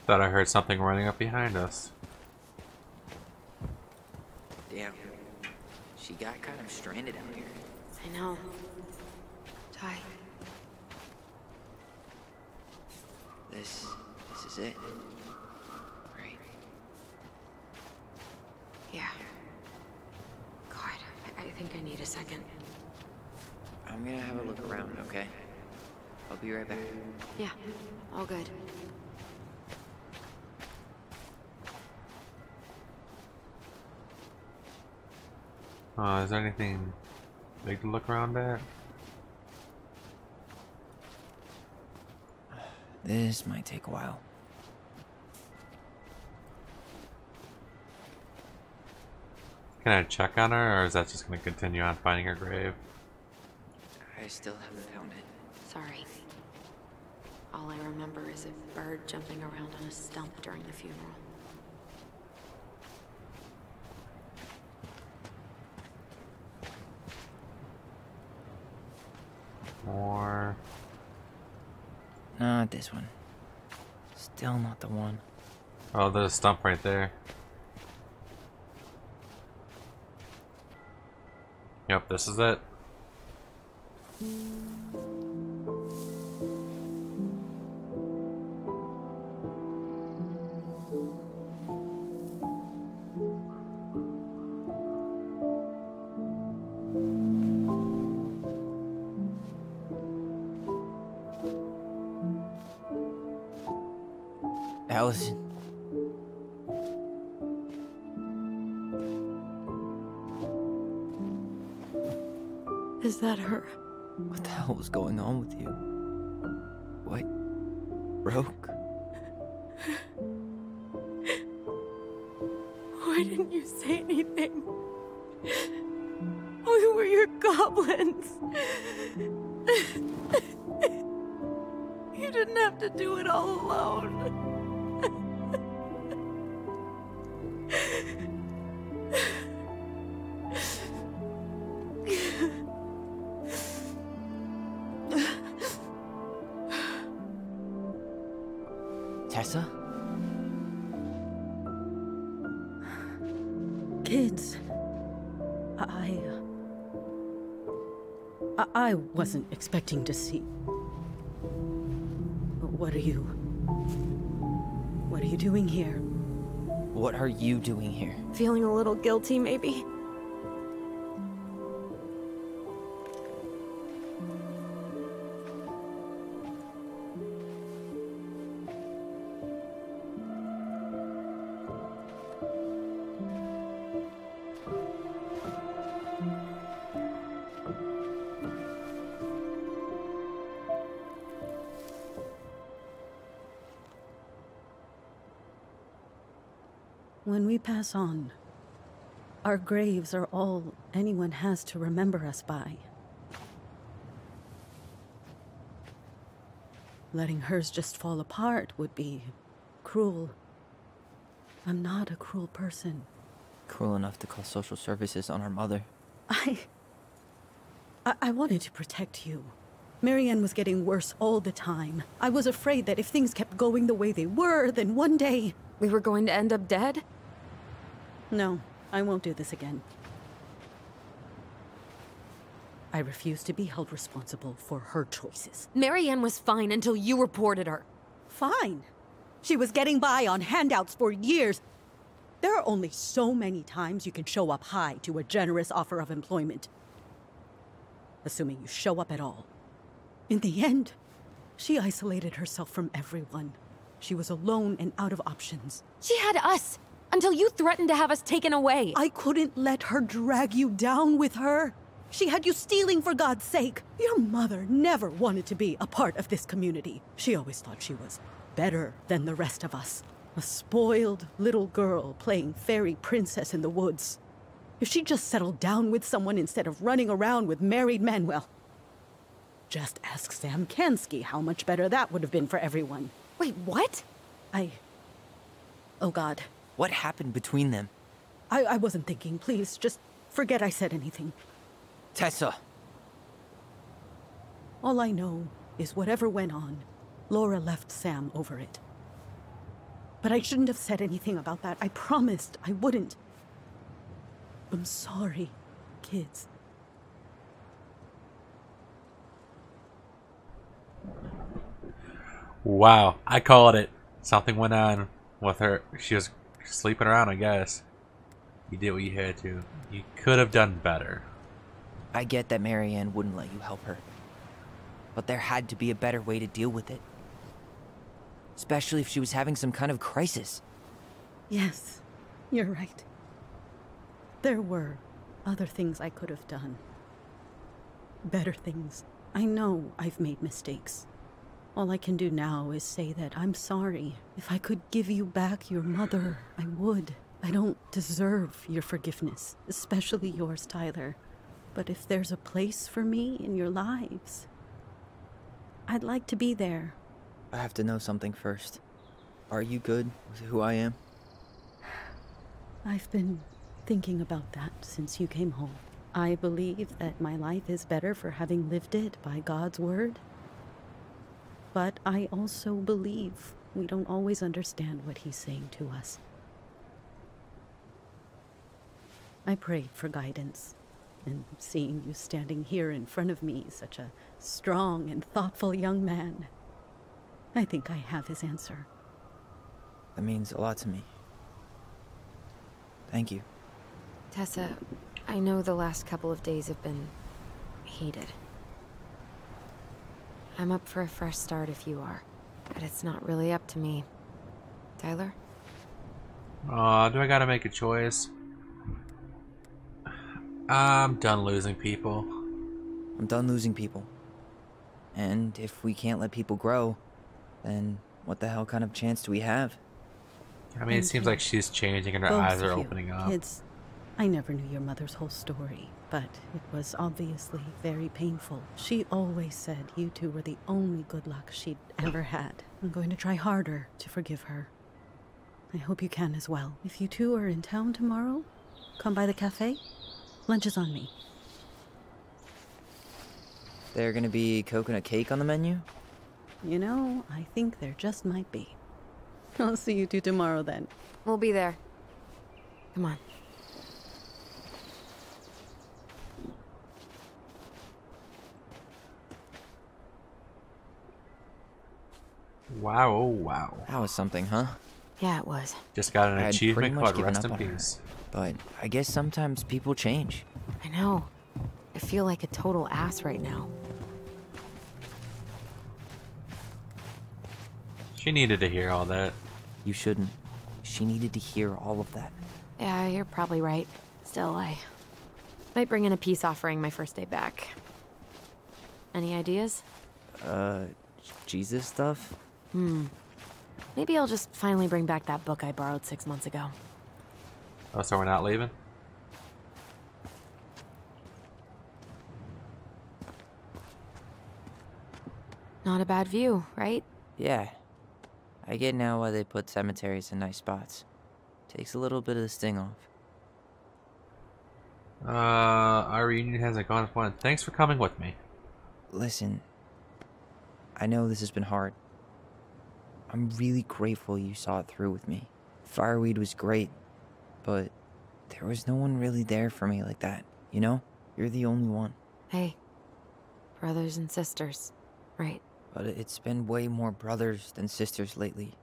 Thought I heard something running up behind us. Damn. She got kind of stranded out here. I know. Ty. This is it. Right. Yeah. God, I think I need a second. I'm gonna have a look around, okay? I'll be right back. Yeah, all good. Is there anything big to look around at? This might take a while. Can I check on her, or is that just going to continue on finding her grave? I still haven't found it. Sorry. All I remember is a bird jumping around on a stump during the funeral. More. Not this one. Still not the one. Oh, there's a stump right there. Yep, this is it. Alyson. Is that her? What the hell was going on with you? What broke? Why didn't you say anything? We were your goblins. You didn't have to do it all alone. Tessa? Kids. I wasn't expecting to see. What are you doing here? What are you doing here? Feeling a little guilty, maybe? When we pass on, Our graves are all anyone has to remember us by. Letting hers just fall apart would be cruel. I'm not a cruel person. Cruel enough to call social services on our mother. I wanted to protect you. Marianne was getting worse all the time. I was afraid that if things kept going the way they were, then one day... We were going to end up dead? No, I won't do this again. I refuse to be held responsible for her choices. Marianne was fine until you reported her. Fine. She was getting by on handouts for years. There are only so many times you can show up high to a generous offer of employment. Assuming you show up at all. In the end, she isolated herself from everyone. She was alone and out of options. She had us, until you threatened to have us taken away. I couldn't let her drag you down with her. She had you stealing for God's sake. Your mother never wanted to be a part of this community. She always thought she was better than the rest of us. A spoiled little girl playing fairy princess in the woods. If she just settled down with someone instead of running around with married men, well... Just ask Sam Kansky how much better that would have been for everyone. Wait, what? Oh God. What happened between them? I wasn't thinking. Please, just forget I said anything. Tessa! All I know is whatever went on, Laura left Sam over it. But I shouldn't have said anything about that. I promised I wouldn't. I'm sorry, kids. Wow, I called it. Something went on with her. She was sleeping around, I guess. You did what you had to. You could have done better. I get that Marianne wouldn't let you help her. But there had to be a better way to deal with it. Especially if she was having some kind of crisis. Yes, you're right. There were other things I could have done. Better things. I know I've made mistakes. All I can do now is say that I'm sorry. If I could give you back your mother, I would. I don't deserve your forgiveness, especially yours, Tyler. But if there's a place for me in your lives, I'd like to be there. I have to know something first. Are you good with who I am? I've been thinking about that since you came home. I believe that my life is better for having lived it by God's word. But I also believe we don't always understand what he's saying to us. I prayed for guidance, and seeing you standing here in front of me, such a strong and thoughtful young man, I think I have his answer. That means a lot to me. Thank you. Tessa, I know the last couple of days have been heated. I'm up for a fresh start if you are, but it's not really up to me. Tyler? Do I gotta make a choice? I'm done losing people. I'm done losing people. And if we can't let people grow, then what the hell kind of chance do we have? I mean, it seems like she's changing and her Both eyes are of you opening up. Kids, I never knew your mother's whole story, but it was obviously very painful. She always said you two were the only good luck she'd ever had. I'm going to try harder to forgive her. I hope you can as well. If you two are in town tomorrow, come by the cafe. Lunch is on me. There gonna be coconut cake on the menu? You know, I think there just might be. I'll see you two tomorrow then. We'll be there. Come on. Wow, oh wow. That was something, huh? Yeah, it was. Just got an I had achievement pretty much called given Rest up in on her. Peace. But I guess sometimes people change. I know. I feel like a total ass right now. She needed to hear all that. You shouldn't. She needed to hear all of that. Yeah, you're probably right. Still, I might bring in a peace offering my first day back. Any ideas? Jesus stuff? Maybe I'll just finally bring back that book I borrowed 6 months ago. Oh, so we're not leaving? Not a bad view, right? Yeah. I get now why they put cemeteries in nice spots. Takes a little bit of the sting off. Our reunion hasn't gone as planned. Thanks for coming with me. Listen, I know this has been hard. I'm really grateful you saw it through with me. Fireweed was great, but there was no one really there for me like that, you know? You're the only one. Hey, brothers and sisters, right? But it's been way more brothers than sisters lately,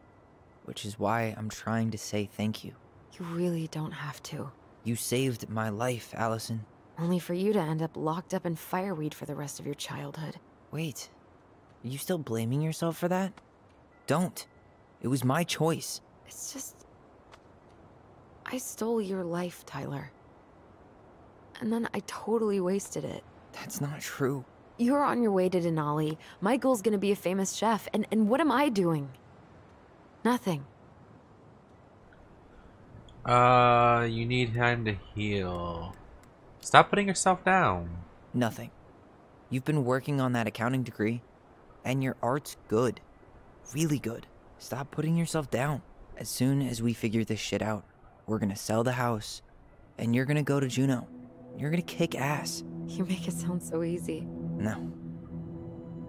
which is why I'm trying to say thank you. You really don't have to. You saved my life, Alyson. Only for you to end up locked up in fireweed for the rest of your childhood. Wait, are you still blaming yourself for that? Don't. It was my choice. It's just... I stole your life, Tyler. And then I totally wasted it. That's not true. You're on your way to Denali. Michael's gonna be a famous chef, and what am I doing? Nothing. You need time to heal. Stop putting yourself down. Nothing. You've been working on that accounting degree, and your art's good. Really good. Stop putting yourself down. As soon as we figure this shit out, we're gonna sell the house, and you're gonna go to Juneau. You're gonna kick ass. You make it sound so easy. No.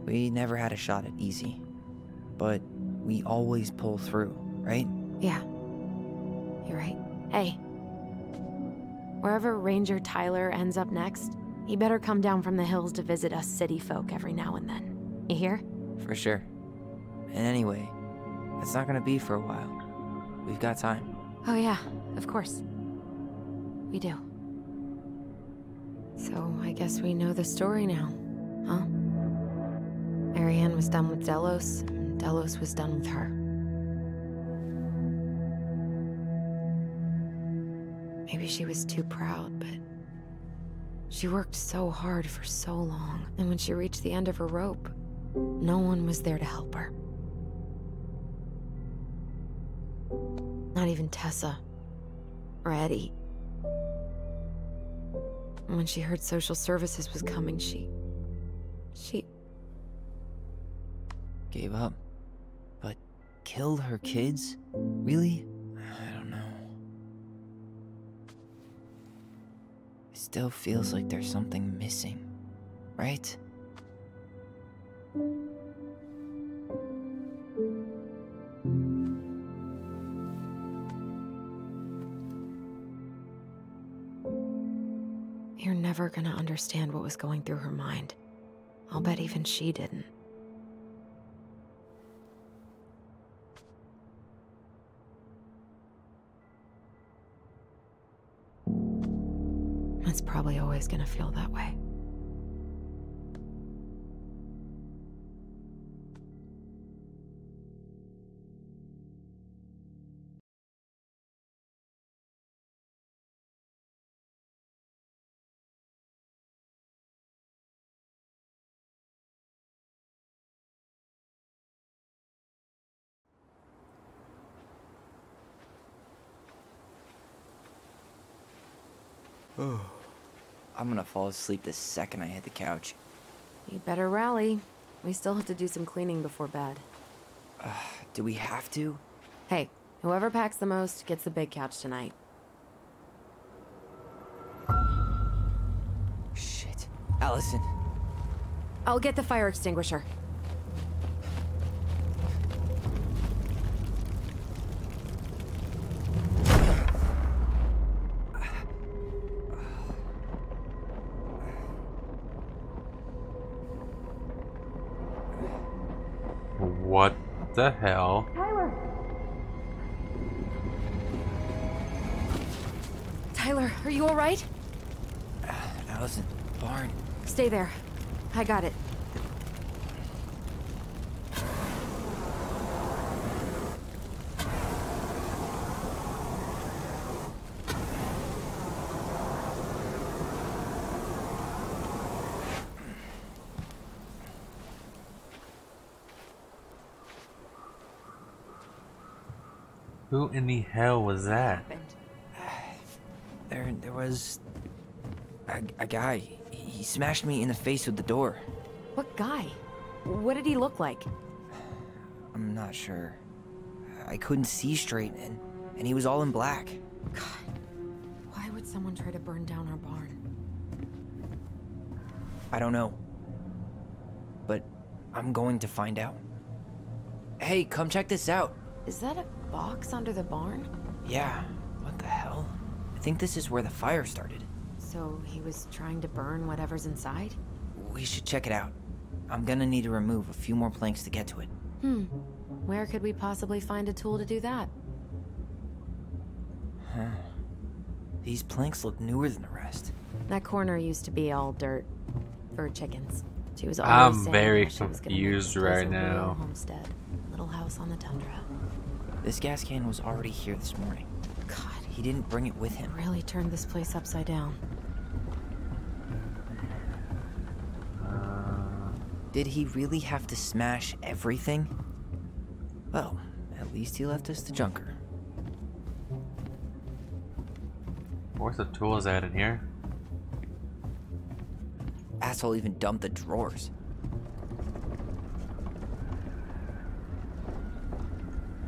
We never had a shot at easy. But we always pull through, right? Yeah. You're right. Hey. Wherever Ranger Tyler ends up next, he better come down from the hills to visit us city folk every now and then. You hear? For sure. And anyway, it's not gonna be for a while. We've got time. Oh yeah, of course. We do. So I guess we know the story now, huh? Marianne was done with Delos, and Delos was done with her. Maybe she was too proud, but she worked so hard for so long, and when she reached the end of her rope, no one was there to help her. Not even Tessa or Eddie. And when she heard social services was coming, she Gave up. But killed her kids? Really? I don't know. It still feels like there's something missing, right? You're never gonna understand what was going through her mind. I'll bet even she didn't. It's probably always gonna feel that way. I'm gonna fall asleep the second I hit the couch. You better rally. We still have to do some cleaning before bed. Do we have to? Hey, whoever packs the most gets the big couch tonight. Shit. Alyson. I'll get the fire extinguisher. What the hell? Tyler, are you all right? Alyson, barn. Stay there. I got it. Who in the hell was that? There was a guy. He smashed me in the face with the door. What guy? What did he look like? I'm not sure. I couldn't see straight, and he was all in black. God, why would someone try to burn down our barn? I don't know. But I'm going to find out. Hey, come check this out. Is that a box under the barn? Yeah, what the hell? I think this is where the fire started. So he was trying to burn whatever's inside? We should check it out. I'm gonna need to remove a few more planks to get to it. Where could we possibly find a tool to do that? Huh. These planks look newer than the rest. That corner used to be all dirt for chickens. She was always I'm saying very that she was gonna make confused this place right a real now. homestead, little house on the tundra. This gas can was already here this morning. God, He didn't bring it with him. really turned this place upside down. Did he really have to smash everything? Well, at least he left us the junker. Where's the tools at in here? Asshole even dumped the drawers.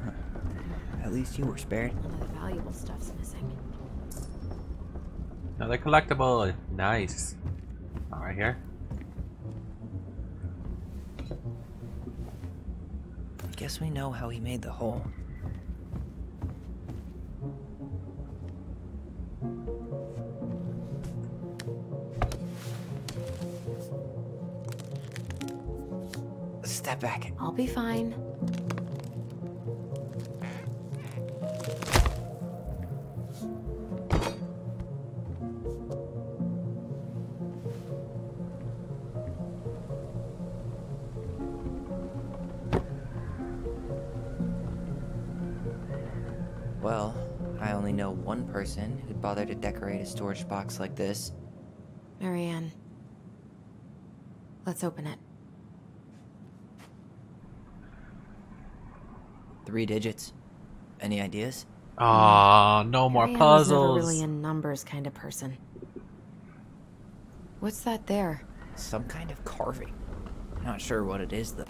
Huh. At least you were spared. None of the valuable stuff's missing. Another collectible. Nice. All right, here. Guess we know how he made the hole. Step back. I'll be fine. Well, I only know one person who'd bother to decorate a storage box like this. Marianne. Let's open it. 3 digits. Any ideas? Aw, no more Marianne was never puzzles. really a numbers kind of person. What's that there? Some kind of carving. Not sure what it is though.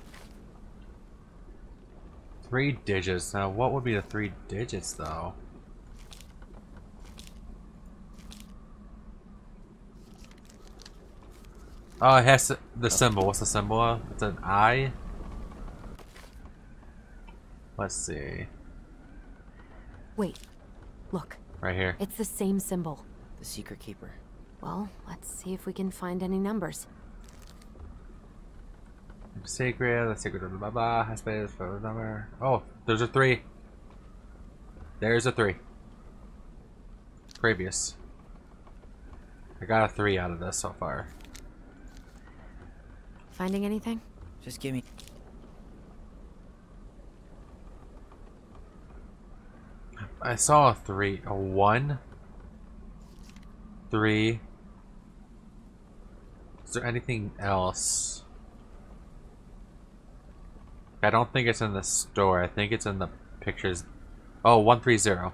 3 digits. Now, what would be the 3 digits, though? Oh, it has the symbol. What's the symbol? It's an I. Let's see. Wait. Look. Right here. It's the same symbol. The secret keeper. Well, let's see if we can find any numbers. Secret. The secret of the blah blah. Has space for the number. Oh, there's a 3. There's a 3. Previous. I got a 3 out of this so far. Finding anything? Just give me. I saw a 3. A 1. 3. Is there anything else? I don't think it's in the store. I think it's in the pictures. Oh, 130.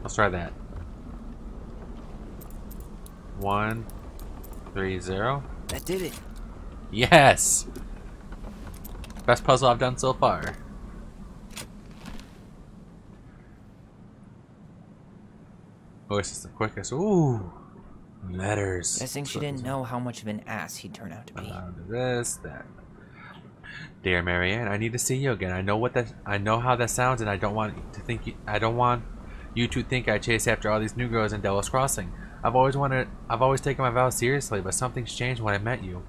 Let's try that. 130. That did it. Yes! Best puzzle I've done so far. Oh, this is the quickest. Ooh! Letters. Guessing she didn't know how much of an ass he'd turn out to be. This, that. Dear Marianne, I need to see you again. I know how that sounds, and I don't want you to think I chase after all these new girls in Delos Crossing. I've always taken my vows seriously, but something's changed when I met you.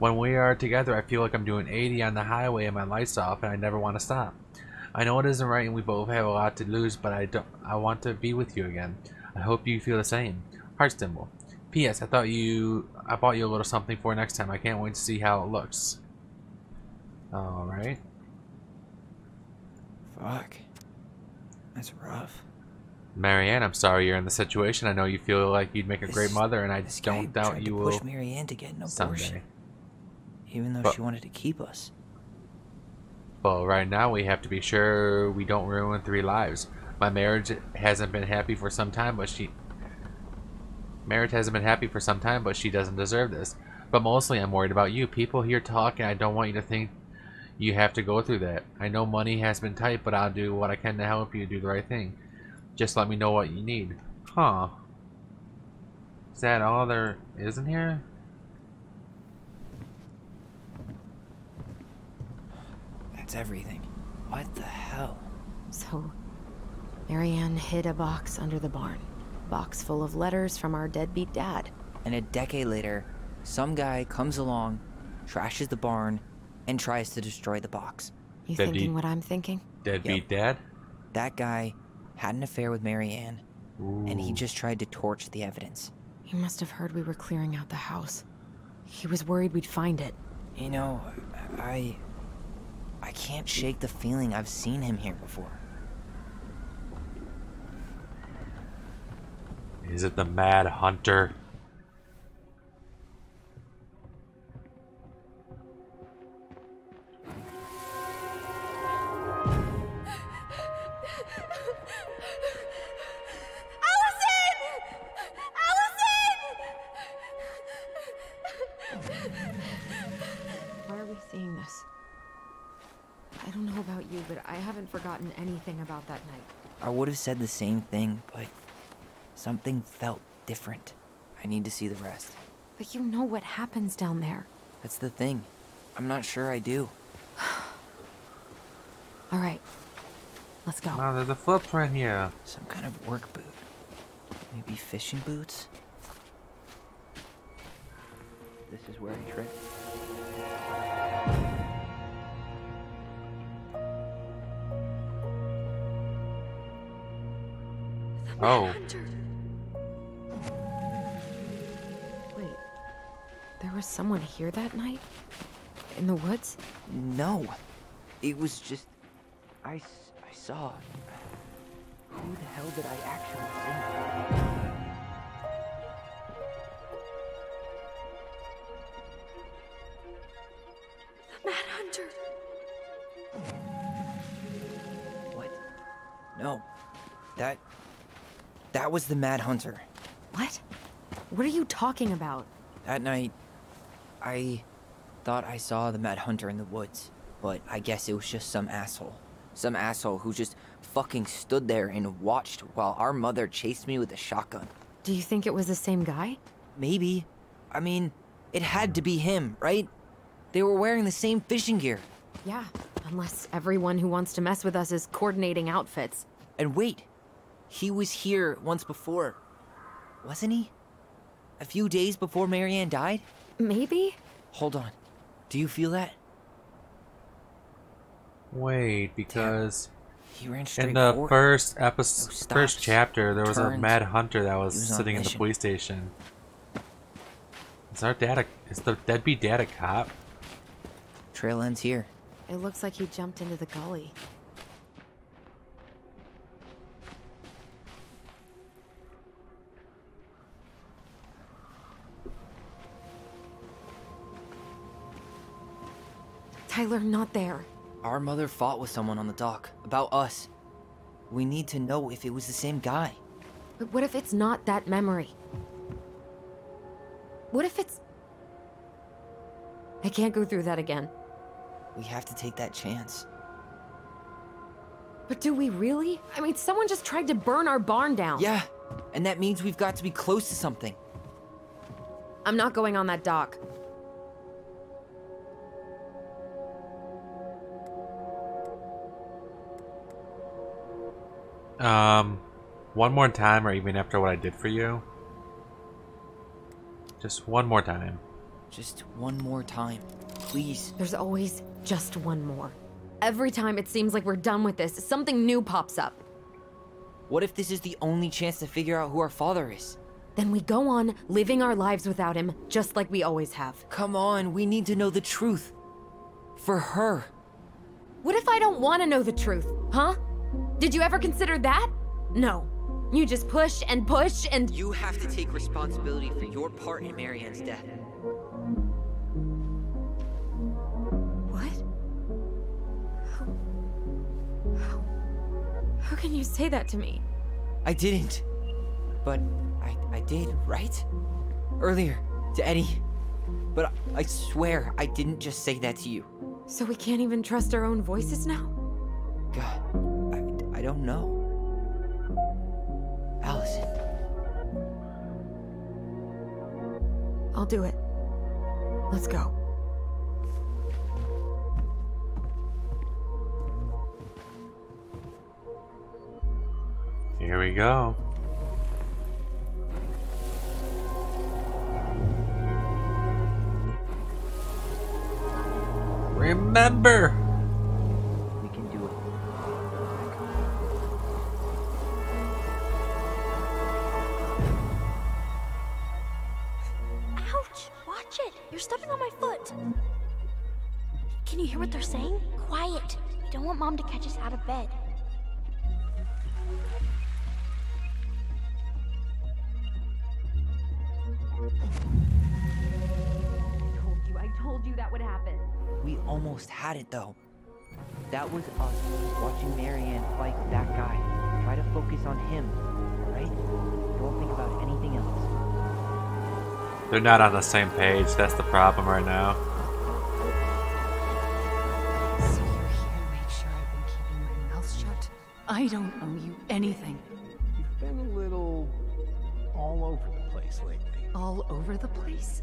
When we are together, I feel like I'm doing 80 on the highway and my lights off, and I never want to stop. I know it isn't right, and we both have a lot to lose, but I want to be with you again. I hope you feel the same. Heart symbol. P.S. I bought you a little something for next time. I can't wait to see how it looks. Alright. Fuck. That's rough. Marianne, I'm sorry you're in the situation. I know you feel like you'd make a great mother, and I don't doubt you will. Push Marianne to get an abortion, someday. Even though she wanted to keep us. Well, right now we have to be sure we don't ruin 3 lives. My marriage hasn't been happy for some time, but she doesn't deserve this. But mostly I'm worried about you. People here talk, and I don't want you to think you have to go through that. I know money has been tight, but I'll do what I can to help you do the right thing. Just let me know what you need. Huh. Is that all there is in here? That's everything. What the hell? So, Marianne hid a box under the barn. Box full of letters from our deadbeat dad. And a decade later, some guy comes along, trashes the barn, and tries to destroy the box. You thinking what I'm thinking? Deadbeat dad? That guy had an affair with Marianne, and he just tried to torch the evidence. He must have heard we were clearing out the house. He was worried we'd find it. You know, I can't shake the feeling I've seen him here before. Is it the Mad Hunter? Why are we seeing this? I don't know about you, but I haven't forgotten anything about that night. I would have said the same thing, but something felt different. I need to see the rest. But you know what happens down there. That's the thing. I'm not sure I do. All right, let's go. Wow, there's a footprint here. Some kind of work boot. Maybe fishing boots? This is where I tripped. Oh. Wait, there was someone here that night? In the woods? No. It was just... I saw... Who the hell did I actually see? The Mad Hunter. What? No. That was the Mad Hunter. What? What are you talking about? That night, I thought I saw the Mad Hunter in the woods, but I guess it was just some asshole. Some asshole who just fucking stood there and watched while our mother chased me with a shotgun. Do you think it was the same guy? Maybe. I mean, it had to be him, right? They were wearing the same fishing gear. Yeah, unless everyone who wants to mess with us is coordinating outfits. And wait, he was here once before, wasn't he? A few days before Marianne died? Maybe? Hold on. Do you feel that? Wait, because he ran straight in the forward. first No episode, stops. first chapter, there was a Turned. Mad Hunter that was He was on a sitting in the mission. police station. Is our dad is the deadbeat dad a cop? Trail ends here. It looks like he jumped into the gully. Tyler, not there. Our mother fought with someone on the dock about us. We need to know if it was the same guy. But what if it's not that memory? What if it's... I can't go through that again. We have to take that chance. But do we really? I mean, someone just tried to burn our barn down. Yeah, and that means we've got to be close to something. I'm not going on that dock. One more time, or even after what I did for you? Just one more time. Just one more time, please. There's always just one more. Every time it seems like we're done with this, something new pops up. What if this is the only chance to figure out who our father is? Then we go on living our lives without him, just like we always have. Come on, we need to know the truth. For her. What if I don't want to know the truth, huh? Did you ever consider that? No. You just push and push and... You have to take responsibility for your part in Marianne's death. What? How can you say that to me? I didn't. But I did, right? Earlier, to Eddie. But I swear I didn't just say that to you. So we can't even trust our own voices now? God, I don't know. Alyson. I'll do it. Let's go. Here we go. Remember! We can do it. Ouch! Watch it! You're stepping on my foot! Can you hear what they're saying? Quiet! We don't want Mom to catch us out of bed. I told you that would happen. We almost had it though. That was us watching Marianne fight that guy. Try to focus on him, right? Don't think about anything else. They're not on the same page. That's the problem right now. So you're here to make sure I've been keeping my mouth shut? I don't owe you anything. You've been a little all over the place lately. All over the place?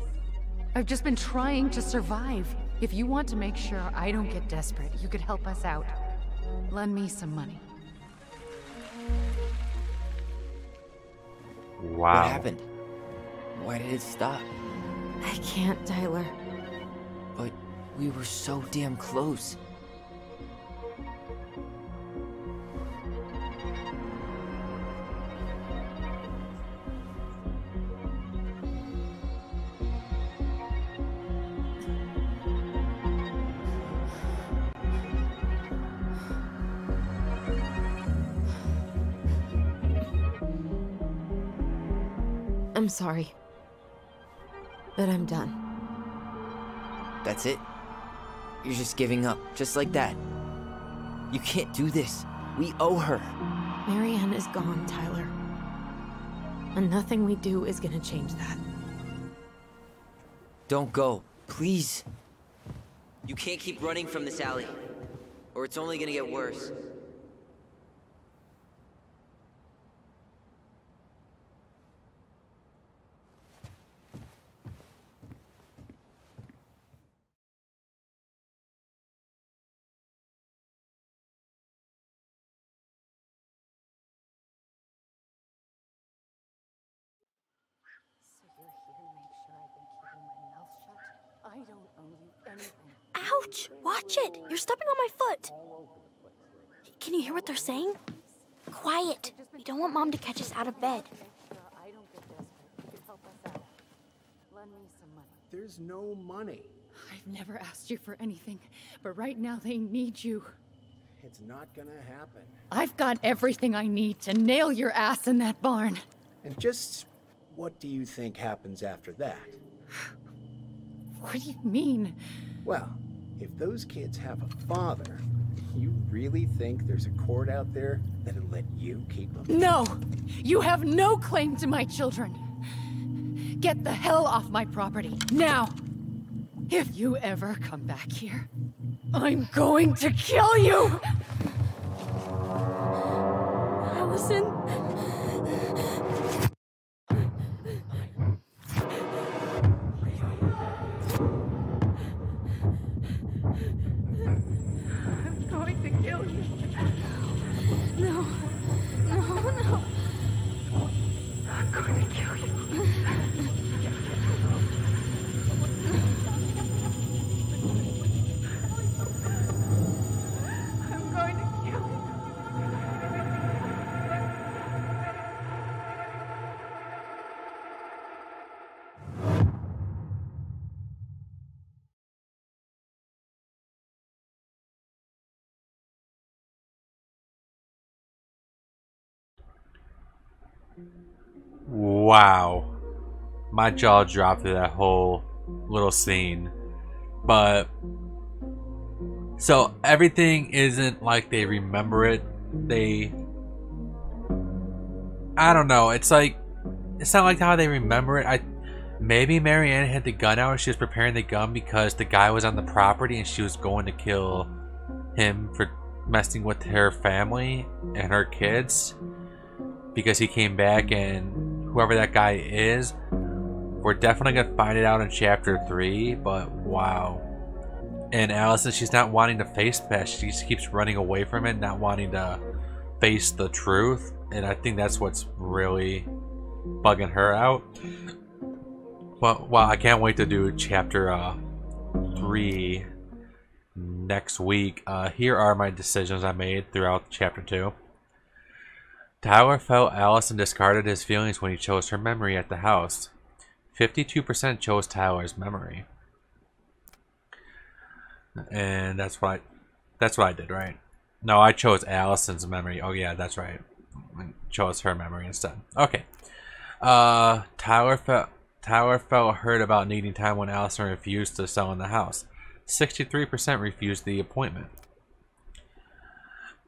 I've just been trying to survive. If you want to make sure I don't get desperate, you could help us out. Lend me some money. Wow. What happened? Why did it stop? I can't, Tyler. But we were so damn close. I'm sorry. But I'm done. That's it? You're just giving up, just like that. You can't do this. We owe her. Marianne is gone, Tyler. And nothing we do is gonna change that. Don't go, please. You can't keep running from this alley, or it's only gonna get worse. I don't owe you anything. Ouch! Watch it! You're stepping on my foot! Can you hear what they're saying? Quiet! We don't want Mom to catch us out of bed. I don't get desperate. You could help us out. Lend me some money. There's no money. I've never asked you for anything, but right now they need you. It's not gonna happen. I've got everything I need to nail your ass in that barn. And just what do you think happens after that? What do you mean? Well, if those kids have a father, you really think there's a court out there that'll let you keep them? No! You have no claim to my children. Get the hell off my property, now! If you ever come back here, I'm going to kill you! Alyson? I'm going to kill you. No. No, no. I'm going to kill you. I'm going to kill you. Wow. My jaw dropped through that whole little scene. But so everything isn't like they remember it. I don't know. It's not like how they remember it. Maybe Marianne had the gun out and she was preparing the gun because the guy was on the property and she was going to kill him for messing with her family and her kids. Because he came back, and whoever that guy is, we're definitely going to find it out in chapter 3, but wow. And Alyson, she's not wanting to face that. She just keeps running away from it, not wanting to face the truth. And I think that's what's really bugging her out. But wow, I can't wait to do chapter 3 next week. Here are my decisions I made throughout chapter 2. Tyler felt Alyson discarded his feelings when he chose her memory at the house. 52% chose Tyler's memory. And that's what I did, right? No, I chose Alyson's memory. Oh yeah, that's right. I chose her memory instead. Okay. Tyler felt hurt about needing time when Alyson refused to sell in the house. 63% refused the appointment.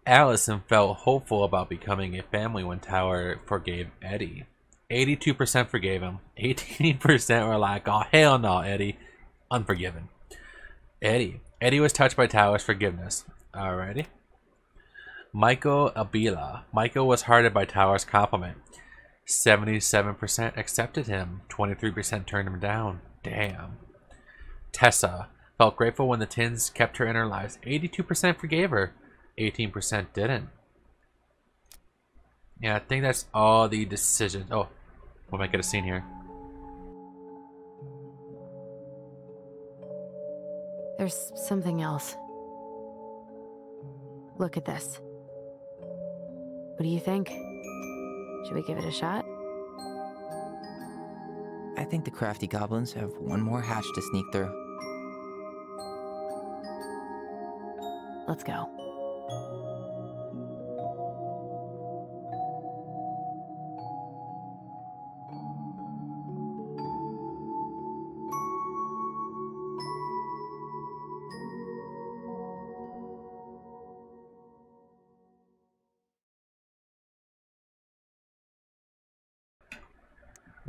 Alyson felt hopeful about becoming a family when Tyler forgave Eddie. 82% forgave him. 18% were like, oh hell no, Eddie. Unforgiven. Eddie was touched by Tyler's forgiveness. Alrighty. Michael Abila. Michael was hearted by Tyler's compliment. 77% accepted him. 23% turned him down. Damn. Tessa felt grateful when the Tins kept her in her lives. 82% forgave her. 18% didn't. Yeah, I think that's all the decisions. Oh, we might get a scene here. There's something else. Look at this. What do you think? Should we give it a shot? I think the crafty goblins have one more hatch to sneak through. Let's go.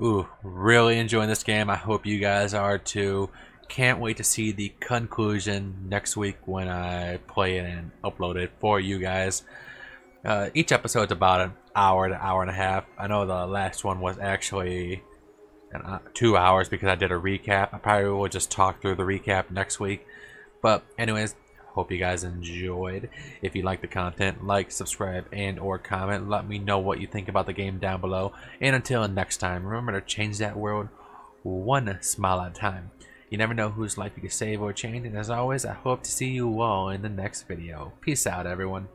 Ooh, really enjoying this game. I hope you guys are too. Can't wait to see the conclusion next week when I play it and upload it for you guys. Each episode's about an hour to hour and a half. I know the last one was actually 2 hours because I did a recap. I probably will just talk through the recap next week. But anyways, hope you guys enjoyed. If you like the content, like, subscribe, and or comment. Let me know what you think about the game down below. And until next time, remember to change that world one smile at a time. You never know whose life you can save or change. And as always, I hope to see you all in the next video. Peace out, everyone.